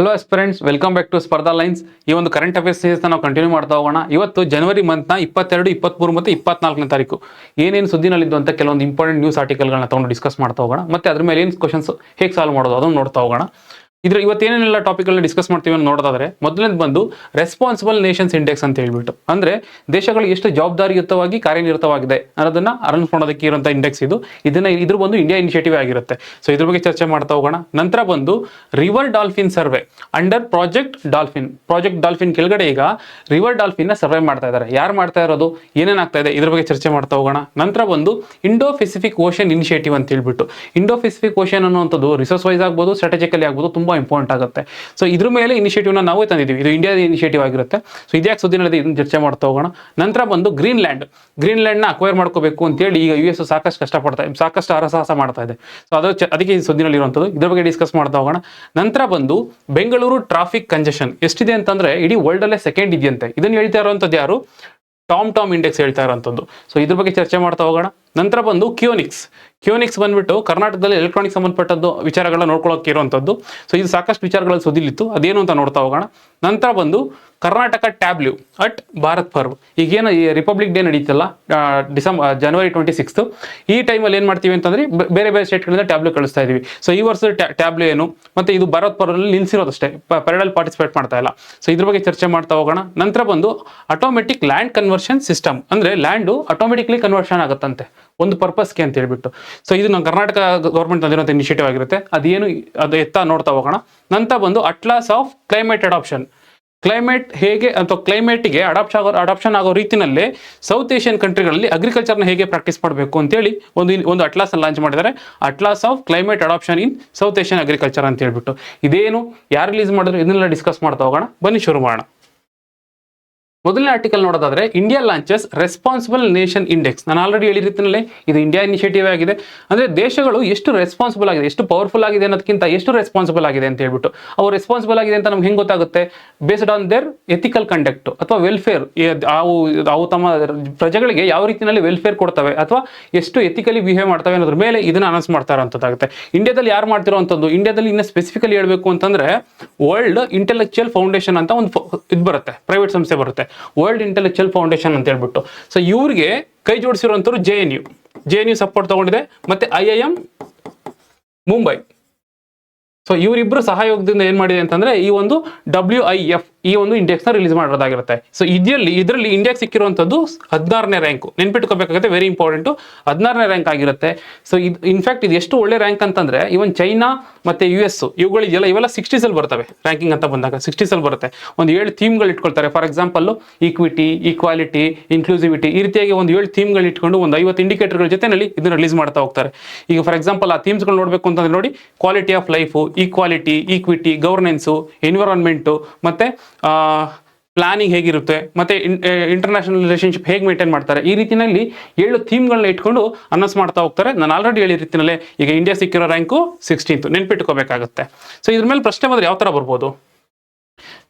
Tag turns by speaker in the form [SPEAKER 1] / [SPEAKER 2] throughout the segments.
[SPEAKER 1] Hello aspirants, welcome back to Spardha lines. ಈ ಒಂದು current affairs series ನಾವು ಕಂಟಿನ್ಯೂ ಮಾಡ್ತಾ ಹೋಗೋಣ. ಇವತ್ತು ಜನವರಿ ಮಂತ್ನ 22, 23 ಮತ್ತು 24ನೇ ತಾರೀಕು ಏನೇನು ಸುದ್ದಿನಲ್ಲಿದ್ದು ಅಂತ ಕೆಲವೊಂದು ಇಂಪಾರ್ಟೆಂಟ್ ನ್ಯೂಸ್ ಆರ್ಟಿಕಲ್ಗಳನ್ನ ತಗೊಂಡು ಡಿಸ್ಕಸ್ ಮಾಡ್ತಾ ಹೋಗೋಣ. ಮತ್ತೆ ಅದ್ರ ಮೇಲೆ ಏನು ಕ್ವಶನ್ಸ್ ಹೇಗೆ ಸಾಲ್ವ್ ಮಾಡೋದು ಅದನ್ನು ನೋಡ್ತಾ ಹೋಗೋಣ. ಇವತ್ತೇನೆಲ್ಲ ಟಾಪಿಕ್ಗಳನ್ನ ಡಿಸ್ಕಸ್ ಮಾಡ್ತೀವಿ ಅಂತ ನೋಡೋದಾದ್ರೆ, ಮೊದಲನೇದು ಬಂದು ರೆಸ್ಪಾನ್ಸಿಬಲ್ ನೇಷನ್ಸ್ ಇಂಡೆಕ್ಸ್ ಅಂತ ಹೇಳ್ಬಿಟ್ಟು, ಅಂದ್ರೆ ದೇಶಗಳು ಎಷ್ಟು ಜವಾಬ್ದಾರಿಯುತವಾಗಿ ಕಾರ್ಯನಿರತವಾಗಿದೆ ಅನ್ನೋದನ್ನ ಅನೌನ್ಸ್ ಮಾಡೋದಕ್ಕೆ ಇರುವಂತ ಇಂಡೆಕ್ಸ್ ಇದು. ಇದ್ರ ಒಂದು ಇಂಡಿಯಾ ಇನಿಷಿಯೇಟಿವ್ ಆಗಿರುತ್ತೆ. ಸೊ ಇದ್ರ ಬಗ್ಗೆ ಚರ್ಚೆ ಮಾಡ್ತಾ ಹೋಗೋಣ. ನಂತರ ಬಂದು river dolphin survey under project dolphin ಕೆಳಗಡೆ ಈಗ ರಿವರ್ ಡಾಲ್ಫಿನ್ ನ ಸರ್ವೆ ಮಾಡ್ತಾ ಇದ್ದಾರೆ. ಯಾರು ಮಾಡ್ತಾ ಇರೋದು, ಏನೇನಾಗ್ತಾ ಇದೆ, ಇದ್ರ ಬಗ್ಗೆ ಚರ್ಚೆ ಮಾಡ್ತಾ ಹೋಗೋಣ. ನಂತರ ಬಂದು ಇಂಡೋ ಪೆಸಿಫಿಕ್ ಓಷನ್ ಇನಿಷಿಯೇಟಿವ್ ಅಂತ ಹೇಳ್ಬಿಟ್ಟು, ಇಂಡೋ ಪೆಸಿಫಿಕ್ ಓಷನ್ ಅನ್ನುವಂಥದ್ದು ರಿಸೋರ್ಸ್ ವೈಸ್ ಆಗ್ಬೋದು, ಸ್ಟ್ರಾಟಜಿಕಲಿ ಆಗ್ಬೋದು, ತುಂಬಾ ಇಂಪಾರ್ಟೆಂಟ್ ಆಗುತ್ತೆ. ಸೊ ಇದ್ರ ಮೇಲೆ ಇನಿಷಿಯೇಟಿವ್ ನಾವೇ ತಂದಿದ್ದೀವಿ. ಇದು ಇಂಡಿಯಾದ ಇನಿಷಿಯೇಟಿವ್ ಆಗಿರುತ್ತೆ. ಸೊ ಇದ್ಯಾಕೆ ಸುದ್ದಿ ನಡೆದಿದೆ ಇದನ್ನ ಚರ್ಚೆ ಮಾಡ್ತಾ ಹೋಗೋಣ. ನಂತರ ಬಂದು ಗ್ರೀನ್ಲ್ಯಾಂಡ್ ನ ಅಕ್ವೈರ್ ಮಾಡ್ಕೋಬೇಕು ಅಂತೇಳಿ ಈಗ US ಸಾಕಷ್ಟು ಹರಸಾಹಸ ಮಾಡ್ತಾ ಇದೆ. ಸೊ ಅದಕ್ಕೆ ಈ ಸುದ್ದಿನಲ್ಲಿ ಇರುವಂಥದ್ದು. ಇದ್ರ ಬಗ್ಗೆ ಡಿಸ್ಕಸ್ ಮಾಡ್ತಾ ಹೋಗೋಣ. ನಂತರ ಬಂದು ಬೆಂಗಳೂರು ಟ್ರಾಫಿಕ್ ಕಂಜೆಷನ್ ಎಷ್ಟಿದೆ ಅಂತಂದ್ರೆ ಇಡೀ ವರ್ಲ್ಡ್ ಅಲ್ಲೇ ಸೆಕೆಂಡ್ ಇದೆಯಂತೆ. ಇದನ್ನ ಹೇಳ್ತಾ ಇರುವಂಥದ್ದು ಯಾರು? ಟಾಮ್ ಇಂಡೆಕ್ಸ್ ಹೇಳ್ತಾ ಇರುವಂಥದ್ದು. ಸೊ ಇದ್ರ ಬಗ್ಗೆ ಚರ್ಚೆ ಮಾಡ್ತಾ ಹೋಗೋಣ. ನಂತರ ಬಂದು ಕ್ಯೂನಿಕ್ಸ್ ಬಂದ್ಬಿಟ್ಟು ಕರ್ನಾಟಕದಲ್ಲಿ ಎಲೆಕ್ಟ್ರಾನಿಕ್ ಸಂಬಂಧಪಟ್ಟದ್ದು ವಿಚಾರಗಳನ್ನ ನೋಡ್ಕೊಳ್ಳೋಕೆ ಇರುವಂಥದ್ದು. ಸೊ ಇದು ಸಾಕಷ್ಟು ವಿಚಾರಗಳಲ್ಲಿ ಸುದ್ದಿಲಿತ್ತು, ಅದೇನು ಅಂತ ನೋಡ್ತಾ ಹೋಗೋಣ. ನಂತರ ಬಂದು ಕರ್ನಾಟಕ ಟ್ಯಾಬ್ಲ್ಯೂ ಅಟ್ ಭಾರತ್ ಪರ್ವ್. ಈಗೇನು ಈ ರಿಪಬ್ಲಿಕ್ ಡೇ ನಡೀತಲ್ಲ ಜನವರಿ 26, ಈ ಟೈಮಲ್ಲಿ ಏನು ಮಾಡ್ತೀವಿ ಅಂತಂದ್ರೆ ಬೇರೆ ಸ್ಟೇಟ್ಗಳಿಂದ ಟ್ಯಾಬ್ಲ್ಯೂ ಕಳಿಸ್ತಾ ಇದೀವಿ. ಸೊ ಈ ವರ್ಷದ ಟ್ಯಾಬ್ಲ್ಯೂ ಏನು, ಮತ್ತೆ ಇದು ಭಾರತ್ ಪರ್ವಲ್ಲಿ ನಿಲ್ಸಿರೋದಷ್ಟೇ, ಪರೇಡಲ್ಲಿ ಪಾರ್ಟಿಸಿಪೇಟ್ ಮಾಡ್ತಾ ಇಲ್ಲ. ಸೊ ಇದ್ರ ಬಗ್ಗೆ ಚರ್ಚೆ ಮಾಡ್ತಾ ಹೋಗೋಣ. ನಂತರ ಬಂದು ಆಟೋಮೆಟಿಕ್ ಲ್ಯಾಂಡ್ ಕನ್ವರ್ಷನ್ ಸಿಸ್ಟಮ್, ಅಂದ್ರೆ ಲ್ಯಾಂಡು ಆಟೋಮೆಟಿಕ್ಲಿ ಕನ್ವರ್ಷನ್ ಆಗುತ್ತಂತೆ ಒಂದು ಪರ್ಪಸ್ಗೆ ಅಂತ ಹೇಳ್ಬಿಟ್ಟು. ಸೊ ಇದು ನಮ್ಮ ಕರ್ನಾಟಕ ಗೌರ್ಮೆಂಟ್ ತಂದಿರುವಂಥ ಇನಿಷಿಯೇಟಿವ್ ಆಗಿರುತ್ತೆ. ಅದು ಎತ್ತ ನೋಡ್ತಾ ಹೋಗೋಣ. ನಂತರ ಬಂದು atlas of climate adoption, climate ಹೇಗೆ ಅಥವಾ ಕ್ಲೈಮೇಟ್ಗೆ ಅಡಾಪ್ಷನ್ ಆಗೋ ರೀತಿಯಲ್ಲಿ ಸೌತ್ ಏಷ್ಯನ್ ಕಂಟ್ರಿಗಳಲ್ಲಿ ಅಗ್ರಿಕಲ್ಚರ್ನ ಹೇಗೆ ಪ್ರಾಕ್ಟೀಸ್ ಮಾಡಬೇಕು ಅಂತೇಳಿ ಒಂದು ಅಟ್ಲಾಸ್ ಲಾಂಚ್ ಮಾಡಿದ್ದಾರೆ. Atlas of climate adoption in south Asian agriculture ಅಂತ ಹೇಳ್ಬಿಟ್ಟು. ಇದೇನು, ಯಾರು ರಿಲೀಸ್ ಮಾಡಿದ್ರು, ಇದನ್ನೆಲ್ಲ ಡಿಸ್ಕಸ್ ಮಾಡ್ತಾ ಹೋಗೋಣ. ಬನ್ನಿ ಶುರು ಮಾಡೋಣ. ಮೊದಲನೇ ಆರ್ಟಿಕಲ್ ನೋಡೋದಾದ್ರೆ, India launches responsible nation index. ನಾನು ಆಲ್ರೆಡಿ ಹೇಳಿರ್ತೀನಲ್ಲೇ, ಇದು ಇಂಡಿಯಾ ಇನಿಷಿಯೇಟಿವ್ ಆಗಿದೆ. ಅಂದ್ರೆ ದೇಶಗಳು ಎಷ್ಟು ರೆಸ್ಪಾನ್ಸಿಬಲ್ ಆಗಿದೆ, ಎಷ್ಟು ಪವರ್ಫುಲ್ ಆಗಿದೆ ಅನ್ನೋದಕ್ಕಿಂತ ಎಷ್ಟು ರೆಸ್ಪಾನ್ಸಿಬಲ್ ಆಗಿದೆ ಅಂತ ಹೇಳ್ಬಿಟ್ಟು. ಅವು ರೆಸ್ಪಾನ್ಸಿಬಲ್ ಆಗಿದೆ ಅಂತ ನಮ್ಗೆ ಹೆಂಗೆ ಗೊತ್ತಾಗುತ್ತೆ? Based on there ethical conduct ಅಥವಾ ವೆಲ್ಫೇರ್. ಅವು ತಮ್ಮ ಪ್ರಜೆಗಳಿಗೆ ಯಾವ ರೀತಿಯಲ್ಲಿ ವೆಲ್ಫೇರ್ ಕೊಡ್ತವೆ ಅಥವಾ ಎಷ್ಟು ಎಥಿಕಲಿ ಬಿಹೇವ್ ಮಾಡ್ತವೆ ಅನ್ನೋದ್ರ ಮೇಲೆ ಇದನ್ನ ಅನೌನ್ಸ್ ಮಾಡ್ತಾ ಇರೋಂಥದ್ದಾಗುತ್ತೆ. ಇಂಡಿಯಾದಲ್ಲಿ ಯಾರು ಮಾಡ್ತಿರೋಂಥದ್ದು, ಇಂಡಿಯಾದಲ್ಲಿ ಇನ್ನು ಸ್ಪೆಸಿಫಿಕಲಿ ಹೇಳಬೇಕು ಅಂತಂದ್ರೆ ವರ್ಲ್ಡ್ ಇಂಟೆಲೆಕ್ಚುಯಲ್ ಫೌಂಡೇಶನ್ ಅಂತ ಒಂದು ಇದು ಬರುತ್ತೆ, ಪ್ರೈವೇಟ್ ಸಂಸ್ಥೆ ಬರುತ್ತೆ, ವರ್ಲ್ಡ್ ಇಂಟೆಲೆಕ್ಚುಯಲ್ ಫೌಂಡೇಶನ್ ಅಂತ ಹೇಳ್ಬಿಟ್ಟು. ಸೊ ಇವ್ರಿಗೆ ಕೈ ಜೋಡಿಸಿರುವಂತವ್ರು JNU ಸಪೋರ್ಟ್ ತಗೊಂಡಿದೆ, ಮತ್ತೆ IIM ಮುಂಬೈ. ಸೊ ಇವರಿಬ್ಬರು ಸಹಯೋಗದಿಂದ ಏನ್ ಮಾಡಿದೆ ಅಂತಂದ್ರೆ ಈ ಒಂದು WIF ಈ ಒಂದು ಇಂಡೆಕ್ಸ್ ನ ರಿಲೀಸ್ ಮಾಡೋದಾಗಿರುತ್ತೆ. ಸೊ ಇದರಲ್ಲಿ ಇಂಡೆಕ್ಸ್ ಸಿಕ್ಕಿರುವಂತದ್ದು 16ನೇ ರ್ಯಾಂಕ್. ನೆನ್ಪಿಟ್ಕೋಬೇಕಾಗುತ್ತೆ, ವೆರಿ ಇಂಪಾರ್ಟೆಂಟ್, 16ನೇ ರ್ಯಾಂಕ್ ಆಗಿರುತ್ತೆ. ಸೊ ಇನ್ಫ್ಯಾಕ್ಟ್ ಇದು ಎಷ್ಟು ಒಳ್ಳೆ ರ್ಯಾಂಕ್ ಅಂತಂದ್ರೆ ಇವನ್ ಚೈನಾ ಮತ್ತೆ US ಇವುಗಳಿದೆಯಲ್ಲ, ಇವೆಲ್ಲ 60s ಅಲ್ಲಿ ಬರ್ತವೆ. ರ್ಯಾಂಕಿಂಗ್ ಅಂತ ಬಂದಾಗ 60s ಅಲ್ಲಿ ಬರುತ್ತೆ. ಒಂದು 7 ಥೀಮ್ಗಳು ಇಟ್ಕೊಳ್ತಾರೆ. For example equity, equality, inclusivity, ಈ ರೀತಿಯಾಗಿ ಒಂದು 7 ಥೀಮ್ಗಳು ಇಟ್ಕೊಂಡು ಒಂದು 50 ಇಂಡಿಕೇಟರ್ಗಳ ಜೊತೆನಲ್ಲಿ ಇದನ್ನ ರಿಲೀಸ್ ಮಾಡ್ತಾ ಹೋಗ್ತಾರೆ. ಈಗ ಫಾರ್ ಎಕ್ಸಾಂಪಲ್ ಆ ಥೀಮ್ಸ್ಗಳು ನೋಡ್ಬೇಕು ಅಂತಂದ್ರೆ ನೋಡಿ, quality of life, equality, equity, governance, environment, ಮತ್ತೆ ಪ್ಲಾನಿಂಗ್ ಹೇಗಿರುತ್ತೆ, ಮತ್ತೆ ಇಂಟರ್ನ್ಯಾಷನಲ್ ರಿಲೇಶನ್ಶಿಪ್ ಹೇಗೆ ಮೇಂಟೈನ್ ಮಾಡ್ತಾರೆ, ಈ ರೀತಿಯಲ್ಲಿ 7 ಥೀಮ್ಗಳನ್ನ ಇಟ್ಕೊಂಡು ಅನೌನ್ಸ್ ಮಾಡ್ತಾ ಹೋಗ್ತಾರೆ. ನಾನು ಆಲ್ರೆಡಿ ಹೇಳಿ ರೀತಿಯಲ್ಲೇ ಈಗ ಇಂಡಿಯಾ ಸಿಕ್ಕಿರೋ ರ್ಯಾಂಕು 16th, ನೆನ್ಪಿಟ್ಕೋಬೇಕಾಗುತ್ತೆ. ಸೊ ಇದ್ರ ಮೇಲೆ ಪ್ರಶ್ನೆ ಬಂದ್ರೆ ಯಾವ ತರ ಬರ್ಬೋದು?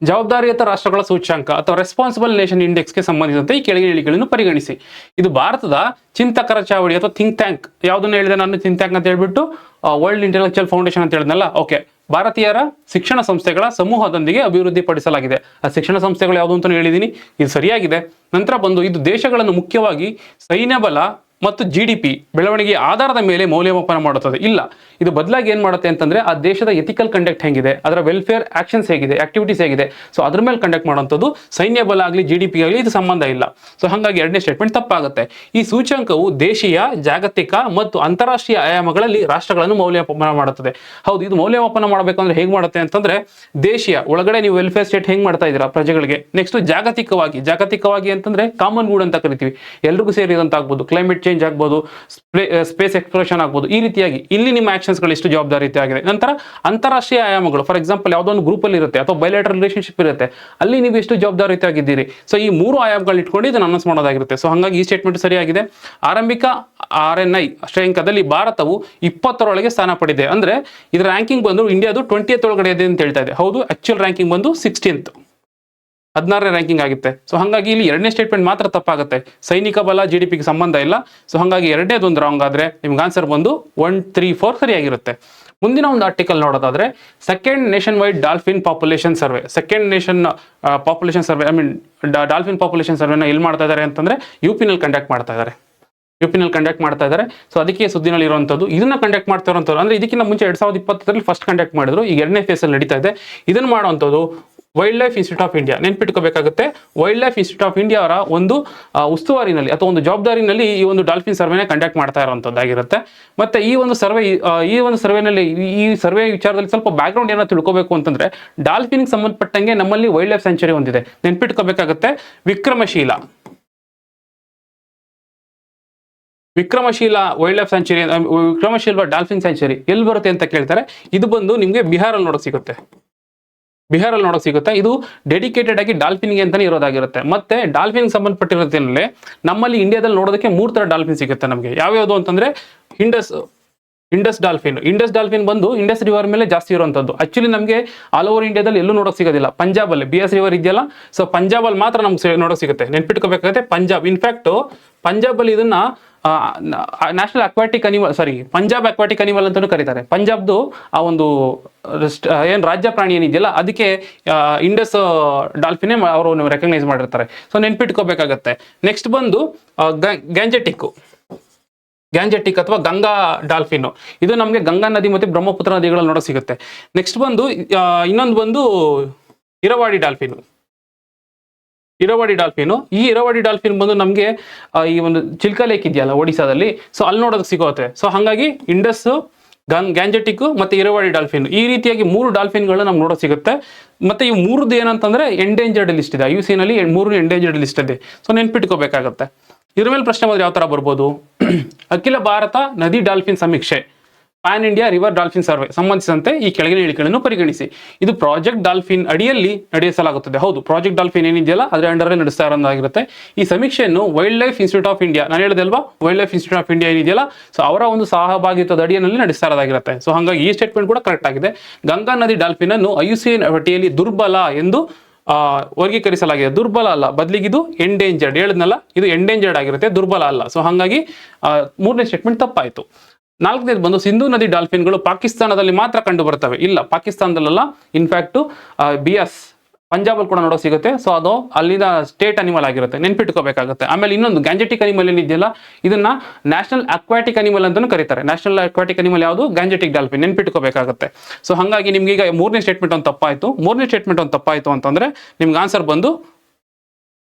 [SPEAKER 1] ಜವಾಬ್ದಾರಿಯುತ ರಾಷ್ಟ್ರಗಳ ಸೂಚ್ಯಂಕ ಅಥವಾ ರೆಸ್ಪಾನ್ಸಿಬಲ್ ನೇಷನ್ ಇಂಡೆಕ್ಸ್ಗೆ ಸಂಬಂಧಿಸಿದಂತೆ ಈ ಕೆಳಗಿನ ಹೇಳಿಕೆಗಳನ್ನು ಪರಿಗಣಿಸಿ. ಇದು ಭಾರತದ ಚಿಂತಕರ ಚಾವಡಿ ಅಥವಾ ಥಿಂಕ್ ಟ್ಯಾಂಕ್. ಯಾವುದನ್ನ ಹೇಳಿದೆ ನಾನು? ಥಿಂಕ್ ಟ್ಯಾಂಕ್ ಅಂತ ಹೇಳ್ಬಿಟ್ಟು ವರ್ಲ್ಡ್ ಇಂಟೆಲೆಕ್ಚುಯಲ್ ಫೌಂಡೇಶನ್ ಅಂತ ಹೇಳಿದ್ನಲ್ಲ, ಓಕೆ, ಭಾರತೀಯರ ಶಿಕ್ಷಣ ಸಂಸ್ಥೆಗಳ ಸಮೂಹದೊಂದಿಗೆ ಅಭಿವೃದ್ಧಿಪಡಿಸಲಾಗಿದೆ. ಆ ಶಿಕ್ಷಣ ಸಂಸ್ಥೆಗಳು ಯಾವುದು ಅಂತ ಹೇಳಿದ್ದೀನಿ, ಇದು ಸರಿಯಾಗಿದೆ. ನಂತರ ಬಂದು ಇದು ದೇಶಗಳನ್ನು ಮುಖ್ಯವಾಗಿ ಸೈನ್ಯ ಬಲ ಮತ್ತು GDP ಬೆಳವಣಿಗೆ ಆಧಾರದ ಮೇಲೆ ಮೌಲ್ಯಮಾಪನ ಮಾಡುತ್ತದೆ. ಇಲ್ಲ, ಇದು ಬದಲಾಗಿ ಏನ್ ಮಾಡುತ್ತೆ ಅಂತಂದ್ರೆ ಆ ದೇಶದ ಎಥಿಕಲ್ ಕಂಡಕ್ಟ್ ಹೆಂಗಿದೆ, ಅದರ ವೆಲ್ಫೇರ್ ಆಕ್ಷನ್ಸ್ ಹೇಗಿದೆ, ಆಕ್ಟಿವಿಟೀಸ್ ಹೇಗಿದೆ, ಸೊ ಅದ್ರ ಮೇಲೆ ಕಂಡಕ್ಟ್ ಮಾಡುವಂಥದ್ದು. ಸೈನ್ಯ ಬಲ ಆಗಲಿ GDP ಆಗಲಿ ಇದು ಸಂಬಂಧ ಇಲ್ಲ. ಸೊ ಹಾಗಾಗಿ ಎರಡನೇ ಸ್ಟೇಟ್ಮೆಂಟ್ ತಪ್ಪಾಗುತ್ತೆ. ಈ ಸೂಚ್ಯಂಕವು ದೇಶೀಯ, ಜಾಗತಿಕ ಮತ್ತು ಅಂತಾರಾಷ್ಟ್ರೀಯ ಆಯಾಮಗಳಲ್ಲಿ ರಾಷ್ಟ್ರಗಳನ್ನು ಮೌಲ್ಯಮಾಪನ ಮಾಡುತ್ತದೆ. ಹೌದು, ಇದು ಮೌಲ್ಯಮಾಪನ ಮಾಡಬೇಕಂದ್ರೆ ಹೇಗೆ ಮಾಡುತ್ತೆ ಅಂತಂದ್ರೆ ದೇಶೀಯ ಒಳಗಡೆ ನೀವು ವೆಲ್ಫೇರ್ ಸ್ಟೇಟ್ ಹೆಂಗ್ ಮಾಡ್ತಾ ಇದ್ದೀರಾ ಪ್ರಜೆಗಳಿಗೆ. ನೆಕ್ಸ್ಟ್ ಜಾಗತಿಕವಾಗಿ ಅಂತಂದ್ರೆ ಕಾಮನ್ ಗುಡ್ ಅಂತ ಕರಿತೀವಿ, ಎಲ್ರಿಗೂ ಸೇರಿದಂತ ಆಗ್ಬೋದು, ಕ್ಲೈಮೇಟ್ ಚೇಂಜ್ ಆಗ್ಬೋದು, ಸ್ಪೇಸ್ ಎಕ್ಸ್ಪ್ಲೋರೇಷನ್ ಆಗ್ಬೋದು, ಈ ರೀತಿಯಾಗಿ ಇಲ್ಲಿ ನಿಮ್ಮ ಆಕ್ಷನ್ಸ್ಗಳು ಎಷ್ಟು ಜವಾಬ್ದಾರಿಯುತ ಆಗಿದೆ. ನಂತರ ಅಂತಾರಾಷ್ಟ್ರೀಯ ಆಯಾಮಗಳು, ಫಾರ್ ಎಕ್ಸಾಂಪಲ್ ಯಾವುದೋ ಒಂದು ಗ್ರೂಪ್ ಅಲ್ಲಿ ಇರುತ್ತೆ ಅಥವಾ ಬೈಲೇಟರಲ್ ರಿಲೇಶನ್ಶಿಪ್ ಇರುತ್ತೆ, ಅಲ್ಲಿ ನೀವು ಎಷ್ಟು ಜವಾಬ್ದಾರಿಯುತ ಆಗಿದ್ದೀರಿ. ಸೊ ಈ 3 ಆಯಾಮಗಳು ಇಟ್ಕೊಂಡು ಇದನ್ನು ಅನೌನ್ಸ್ ಮಾಡೋದಾಗಿರುತ್ತೆ. ಸೊ ಹಾಗಾಗಿ ಈ ಸ್ಟೇಟ್ಮೆಂಟ್ ಸರಿಯಾಗಿದೆ. ಆರಂಭಿಕ RNI ಶ್ರೇಯಾಂಕದಲ್ಲಿ ಭಾರತವು 20ರೊಳಗೆ ಸ್ಥಾನ ಪಡೆದಿದೆ. ಅಂದ್ರೆ ಇದರ ರ್ಯಾಂಕಿಂಗ್ ಬಂದು ಇಂಡಿಯಾದು 20th ಒಳಗಡೆ ಇದೆ ಅಂತ ಹೇಳ್ತಾ ಇದೆ. ಹೌದು, ಆಕ್ಚುಯಲ್ ರ್ಯಾಂಕಿಂಗ್ ಬಂದು 16th, 16ನೇ ರ್ಯಾಂಕಿಂಗ್ ಆಗುತ್ತೆ. ಸೊ ಹಾಗಾಗಿ ಇಲ್ಲಿ ಎರಡನೇ ಸ್ಟೇಟ್ಮೆಂಟ್ ಮಾತ್ರ ತಪ್ಪಾಗುತ್ತೆ. ಸೈನಿಕ ಬಲ GDPಗೆ ಸಂಬಂಧ ಇಲ್ಲ. ಸೊ ಹಾಗಾಗಿ ಎರಡನೇದೊಂದು ರಾಂಗ್ ಆದ್ರೆ ನಿಮ್ಗೆ ಆನ್ಸರ್ ಬಂದು 1, 3, 4 ಸರಿಯಾಗಿರುತ್ತೆ. ಮುಂದಿನ ಒಂದು ಆರ್ಟಿಕಲ್ ನೋಡೋದಾದ್ರೆ second nationwide dolphin population survey, second nation population survey, I mean dolphin population ಸರ್ವೆನ ಎಲ್ಲಿ ಮಾಡ್ತಾ ಇದ್ದಾರೆ ಅಂತಂದ್ರೆ ಯುಪಿನಲ್ಲಿ ಕಂಡಕ್ಟ್ ಮಾಡ್ತಾ ಇದ್ದಾರೆ. ಯುಪಿನಲ್ಲಿ ಕಂಡಕ್ಟ್ ಮಾಡ್ತಾ ಇದ್ದಾರೆ. ಸೊ ಅದಕ್ಕೆ ಸುದ್ದಿನಲ್ಲಿ ಇರುವಂಥದ್ದು. ಇದನ್ನ ಕಂಡಕ್ಟ್ ಮಾಡ್ತಾ ಇರುವಂಥದ್ದು ಅಂದ್ರೆ ಇದಕ್ಕಿಂತ ಮುಂಚೆ 2020 ಫಸ್ಟ್ ಕಂಡಕ್ಟ್ ಮಾಡಿದ್ರು, ಈಗ 2ನೇ ಫೇಸ್ ಅಲ್ಲಿ ನಡೀತಾ ಇದೆ. ಇದನ್ನ ಮಾಡುವಂಥದ್ದು wildlife institute of India. ನೆನ್ಪಿಟ್ಕೋಬೇಕಾಗುತ್ತೆ, wildlife institute of India ಅವರ ಒಂದು ಉಸ್ತುವಾರಿನಲ್ಲಿ ಅಥವಾ ಒಂದು ಜವಾಬ್ದಾರಿನಲ್ಲಿ ಈ ಒಂದು ಡಾಲ್ಫಿನ್ ಸರ್ವೆನ ಕಂಡಕ್ಟ್ ಮಾಡ್ತಾ ಇರುವಂಥದ್ದಾಗಿರುತ್ತೆ. ಮತ್ತೆ ಈ ಒಂದು ಸರ್ವೆನಲ್ಲಿ ಈ ಸರ್ವೆ ವಿಚಾರದಲ್ಲಿ ಸ್ವಲ್ಪ ಬ್ಯಾಕ್ ಗ್ರೌಂಡ್ ಏನೋ ತಿಳ್ಕೋಬೇಕು ಅಂತಂದ್ರೆ, ಡಾಲ್ಫಿನ್ಗೆ ಸಂಬಂಧಪಟ್ಟಂಗೆ ನಮ್ಮಲ್ಲಿ ವೈಲ್ಡ್ ಲೈಫ್ ಸ್ಯಾಂಚುರಿ ಹೊಂದಿದೆ. ನೆನ್ಪಿಟ್ಕೋಬೇಕಾಗುತ್ತೆ, Vikramshila wildlife sanctuary, Vikramshila dolphin sanctuary ಎಲ್ಲಿ ಬರುತ್ತೆ ಅಂತ ಕೇಳ್ತಾರೆ. ಇದು ಬಂದು ನಿಮಗೆ ಬಿಹಾರಲ್ಲಿ ನೋಡೋಕೆ ಸಿಗುತ್ತೆ. ಇದು ಡೆಡಿಕೇಟೆಡ್ ಆಗಿ ಡಾಲ್ಫಿನ್ಗೆ ಅಂತಾನೆ ಇರೋದಾಗಿರುತ್ತೆ. ಮತ್ತೆ ಡಾಲ್ಫಿನ್ ಸಂಬಂಧಪಟ್ಟಿರೋದ್ರಲ್ಲಿ ನಮ್ಮಲ್ಲಿ ಇಂಡಿಯಾದಲ್ಲಿ ನೋಡೋದಕ್ಕೆ 3 ತರ ಡಾಲ್ಫಿನ್ ಸಿಗುತ್ತೆ ನಮಗೆ. ಯಾವ್ಯಾವುದು ಅಂತಂದ್ರೆ ಇಂಡಸ್ ಡಾಲ್ಫಿನ್ ಬಂದು ಇಂಡಸ್ ರಿವರ್ ಮೇಲೆ ಜಾಸ್ತಿ ಇರುವಂತದ್ದು. ಆಕ್ಚುಲಿ ನಮಗೆ ಆಲ್ ಓವರ್ ಇಂಡಿಯಾದಲ್ಲಿ ಎಲ್ಲೂ ನೋಡೋಕೆ ಸಿಗೋದಿಲ್ಲ. ಪಂಜಾಬ್ ಅಲ್ಲಿ BS ರಿವರ್ ಇದೆಯಲ್ಲ, ಸೊ ಪಂಜಾಬ್ ಅಲ್ಲಿ ಮಾತ್ರ ನಮ್ಗೆ ನೋಡೋಕೆ ಸಿಗುತ್ತೆ. ನೆನ್ಪಿಟ್ಕೋಬೇಕಾಗುತ್ತೆ ಪಂಜಾಬ್. ಇನ್ಫ್ಯಾಕ್ಟ್ ಪಂಜಾಬ್ ಅಲ್ಲಿ ಇದನ್ನ national aquatic animal, Punjab aquatic animal ಅಂತಾನೂ ಕರೀತಾರೆ. ಪಂಜಾಬ್ದು ಆ ಒಂದು ಏನ್ ರಾಜ್ಯ ಪ್ರಾಣಿ ಏನಿದೆಯಲ್ಲ ಅದಕ್ಕೆ ಇಂಡಸ್ ಡಾಲ್ಫಿನೇ ಅವರು ರೆಕಗ್ನೈಸ್ ಮಾಡಿರ್ತಾರೆ. ಸೊ ನೆನ್ಪಿಟ್ಕೋಬೇಕಾಗತ್ತೆ. ನೆಕ್ಸ್ಟ್ ಬಂದು ಗ್ಯಾಂಜೆಟಿಕ್ ಅಥವಾ ಗಂಗಾ ಡಾಲ್ಫಿನ್. ಇದು ನಮಗೆ ಗಂಗಾ ನದಿ ಮತ್ತೆ ಬ್ರಹ್ಮಪುತ್ರ ನದಿಗಳಲ್ಲಿ ನೋಡೋಕೆ ಸಿಗುತ್ತೆ. ನೆಕ್ಸ್ಟ್ ಬಂದು ಇನ್ನೊಂದು ಬಂದು ಇರವಾಡಿ ಡಾಲ್ಫಿನ್. ಈ ಇರವಾಡಿ ಡಾಲ್ಫಿನ್ ಬಂದು ನಮಗೆ ಈ ಒಂದು ಚಿಲ್ಕಾ ಲೇಕ್ ಇದೆಯಲ್ಲ ಒಡಿಸಾದಲ್ಲಿ, ಸೊ ಅಲ್ಲಿ ನೋಡೋದಕ್ಕೆ ಸಿಗುತ್ತೆ. ಸೊ ಹಾಗಾಗಿ ಇಂಡಸ್, ಗ್ಯಾಂಜೆಟಿಕ್ ಮತ್ತೆ ಇರವಾಡಿ ಡಾಲ್ಫಿನ್, ಈ ರೀತಿಯಾಗಿ 3 ಡಾಲ್ಫಿನ್ಗಳನ್ನ ನಮ್ಗೆ ನೋಡೋಕೆ ಸಿಗುತ್ತೆ. ಮತ್ತೆ ಈ 3ದು ಏನಂತಂದ್ರೆ ಎಂಡೇಂಜರ್ಡ್ ಲಿಸ್ಟ್ ಇದೆ. IUCN ನಲ್ಲಿ 3 ಎಂಡೇಂಜರ್ಡ್ ಲಿಸ್ಟ್ ಇದೆ. ಸೊ ನೆನ್ಪಿಟ್ಕೋಬೇಕಾಗತ್ತೆ. ಇದ್ರ ಮೇಲೆ ಪ್ರಶ್ನೆ ಬಂದ್ರೆ ಯಾವ ತರ ಬರ್ಬೋದು? ಅಖಿಲ ಭಾರತ ನದಿ ಡಾಲ್ಫಿನ್ ಸಮೀಕ್ಷೆ, PAN India river dolphin survey ಸಂಬಂಧಿಸಿದಂತೆ ಈ ಕೆಳಗಿನ ಹೇಳಿಕೆಗಳನ್ನು ಪರಿಗಣಿಸಿ. ಇದು ಪ್ರಾಜೆಕ್ಟ್ ಡಾಲ್ಫಿನ್ ಅಡಿಯಲ್ಲಿ ನಡೆಸಲಾಗುತ್ತದೆ. ಹೌದು, ಪ್ರಾಜೆಕ್ಟ್ ಡಾಲ್ಫಿನ್ ಏನಿದೆಯಲ್ಲ ಅದರ ಅಂಡರ್ ನಡೆಸ್ತಾ ಇರೋದಾಗಿರುತ್ತೆ. ಈ ಸಮೀಕ್ಷೆಯನ್ನು wildlife institute of India, ನಾನು ಹೇಳಿದಲ್ವಾ wildlife institute of India ಏನಿದೆಯಲ್ಲ, ಸೊ ಅವರ ಒಂದು ಸಹಭಾಗಿತ್ವದ ಅಡಿಯಲ್ಲಿ ನಡೆಸ್ತಾ ಇರೋದಾಗಿರುತ್ತೆ. ಸೊ ಹಾಗಾಗಿ ಈ ಸ್ಟೇಟ್ಮೆಂಟ್ ಕೂಡ ಕರೆಕ್ಟ್ ಆಗಿದೆ. ಗಂಗಾ ನದಿ ಡಾಲ್ಫಿನ್ ಅನ್ನು IUCN ಪಟ್ಟಿಯಲ್ಲಿ ದುರ್ಬಲ ಎಂದು ವರ್ಗೀಕರಿಸಲಾಗಿದೆ. ದುರ್ಬಲ ಅಲ್ಲ, ಬದಲಿಗೆ ಇದು ಎಂಡೇಂಜರ್ಡ್. ಹೇಳಿದ್ನಲ್ಲ, ಇದು ಎಂಡೇಂಜರ್ಡ್ ಆಗಿರುತ್ತೆ, ದುರ್ಬಲ ಅಲ್ಲ. ಸೊ ಹಾಗಾಗಿ 3ನೇ ಸ್ಟೇಟ್ಮೆಂಟ್ ತಪ್ಪಾಯಿತು. 4ನೇದು ಬಂದು ಸಿಂಧೂ ನದಿ ಡಾಲ್ಫಿನ್ಗಳು ಪಾಕಿಸ್ತಾನದಲ್ಲಿ ಮಾತ್ರ ಕಂಡು ಬರ್ತವೆ. ಇಲ್ಲ, ಪಾಕಿಸ್ತಾನದಲ್ಲ, ಇನ್ಫ್ಯಾಕ್ಟ್ BS ಪಂಜಾಬ್ ಕೂಡ ನೋಡೋಕೆ ಸಿಗುತ್ತೆ. ಸೊ ಅದು ಅಲ್ಲಿನ ಸ್ಟೇಟ್ ಅನಿಮಲ್ ಆಗಿರುತ್ತೆ, ನೆನ್ಪಿಟ್ಕೋಬೇಕಾಗುತ್ತೆ. ಆಮೇಲೆ ಇನ್ನೊಂದು ಗ್ಯಾಂಜೆಟಿಕ್ ಅನಿಮಲ್ ಏನಿದೆಯಲ್ಲ, ಇದನ್ನ ನ್ಯಾಷನಲ್ ಅಕ್ವಾಟಿಕ್ ಅನಿಮಲ್ ಅಂತಾನೂ ಕರೀತಾರೆ. ನ್ಯಾಷನಲ್ ಅಕ್ವಾಟಿಕ್ ಅನಿಮಲ್ ಯಾವುದು? ಗ್ಯಾಂಜೆಟಿಕ್ ಡಾಲ್ಫಿನ್, ನೆನ್ಪಿಟ್ಕೋಬೇಕಾಗುತ್ತೆ. ಸೊ ಹಾಗಾಗಿ ನಿಮ್ಗೆ ಈಗ 3ನೇ ಸ್ಟೇಟ್ಮೆಂಟ್ ಒಂದು ತಪ್ಪಾಯಿತು. 3ನೇ ಸ್ಟೇಟ್ಮೆಂಟ್ ಒಂದು ತಪ್ಪಾಯಿತು ಅಂತಂದ್ರೆ ನಿಮ್ಗೆ ಆನ್ಸರ್ ಬಂದು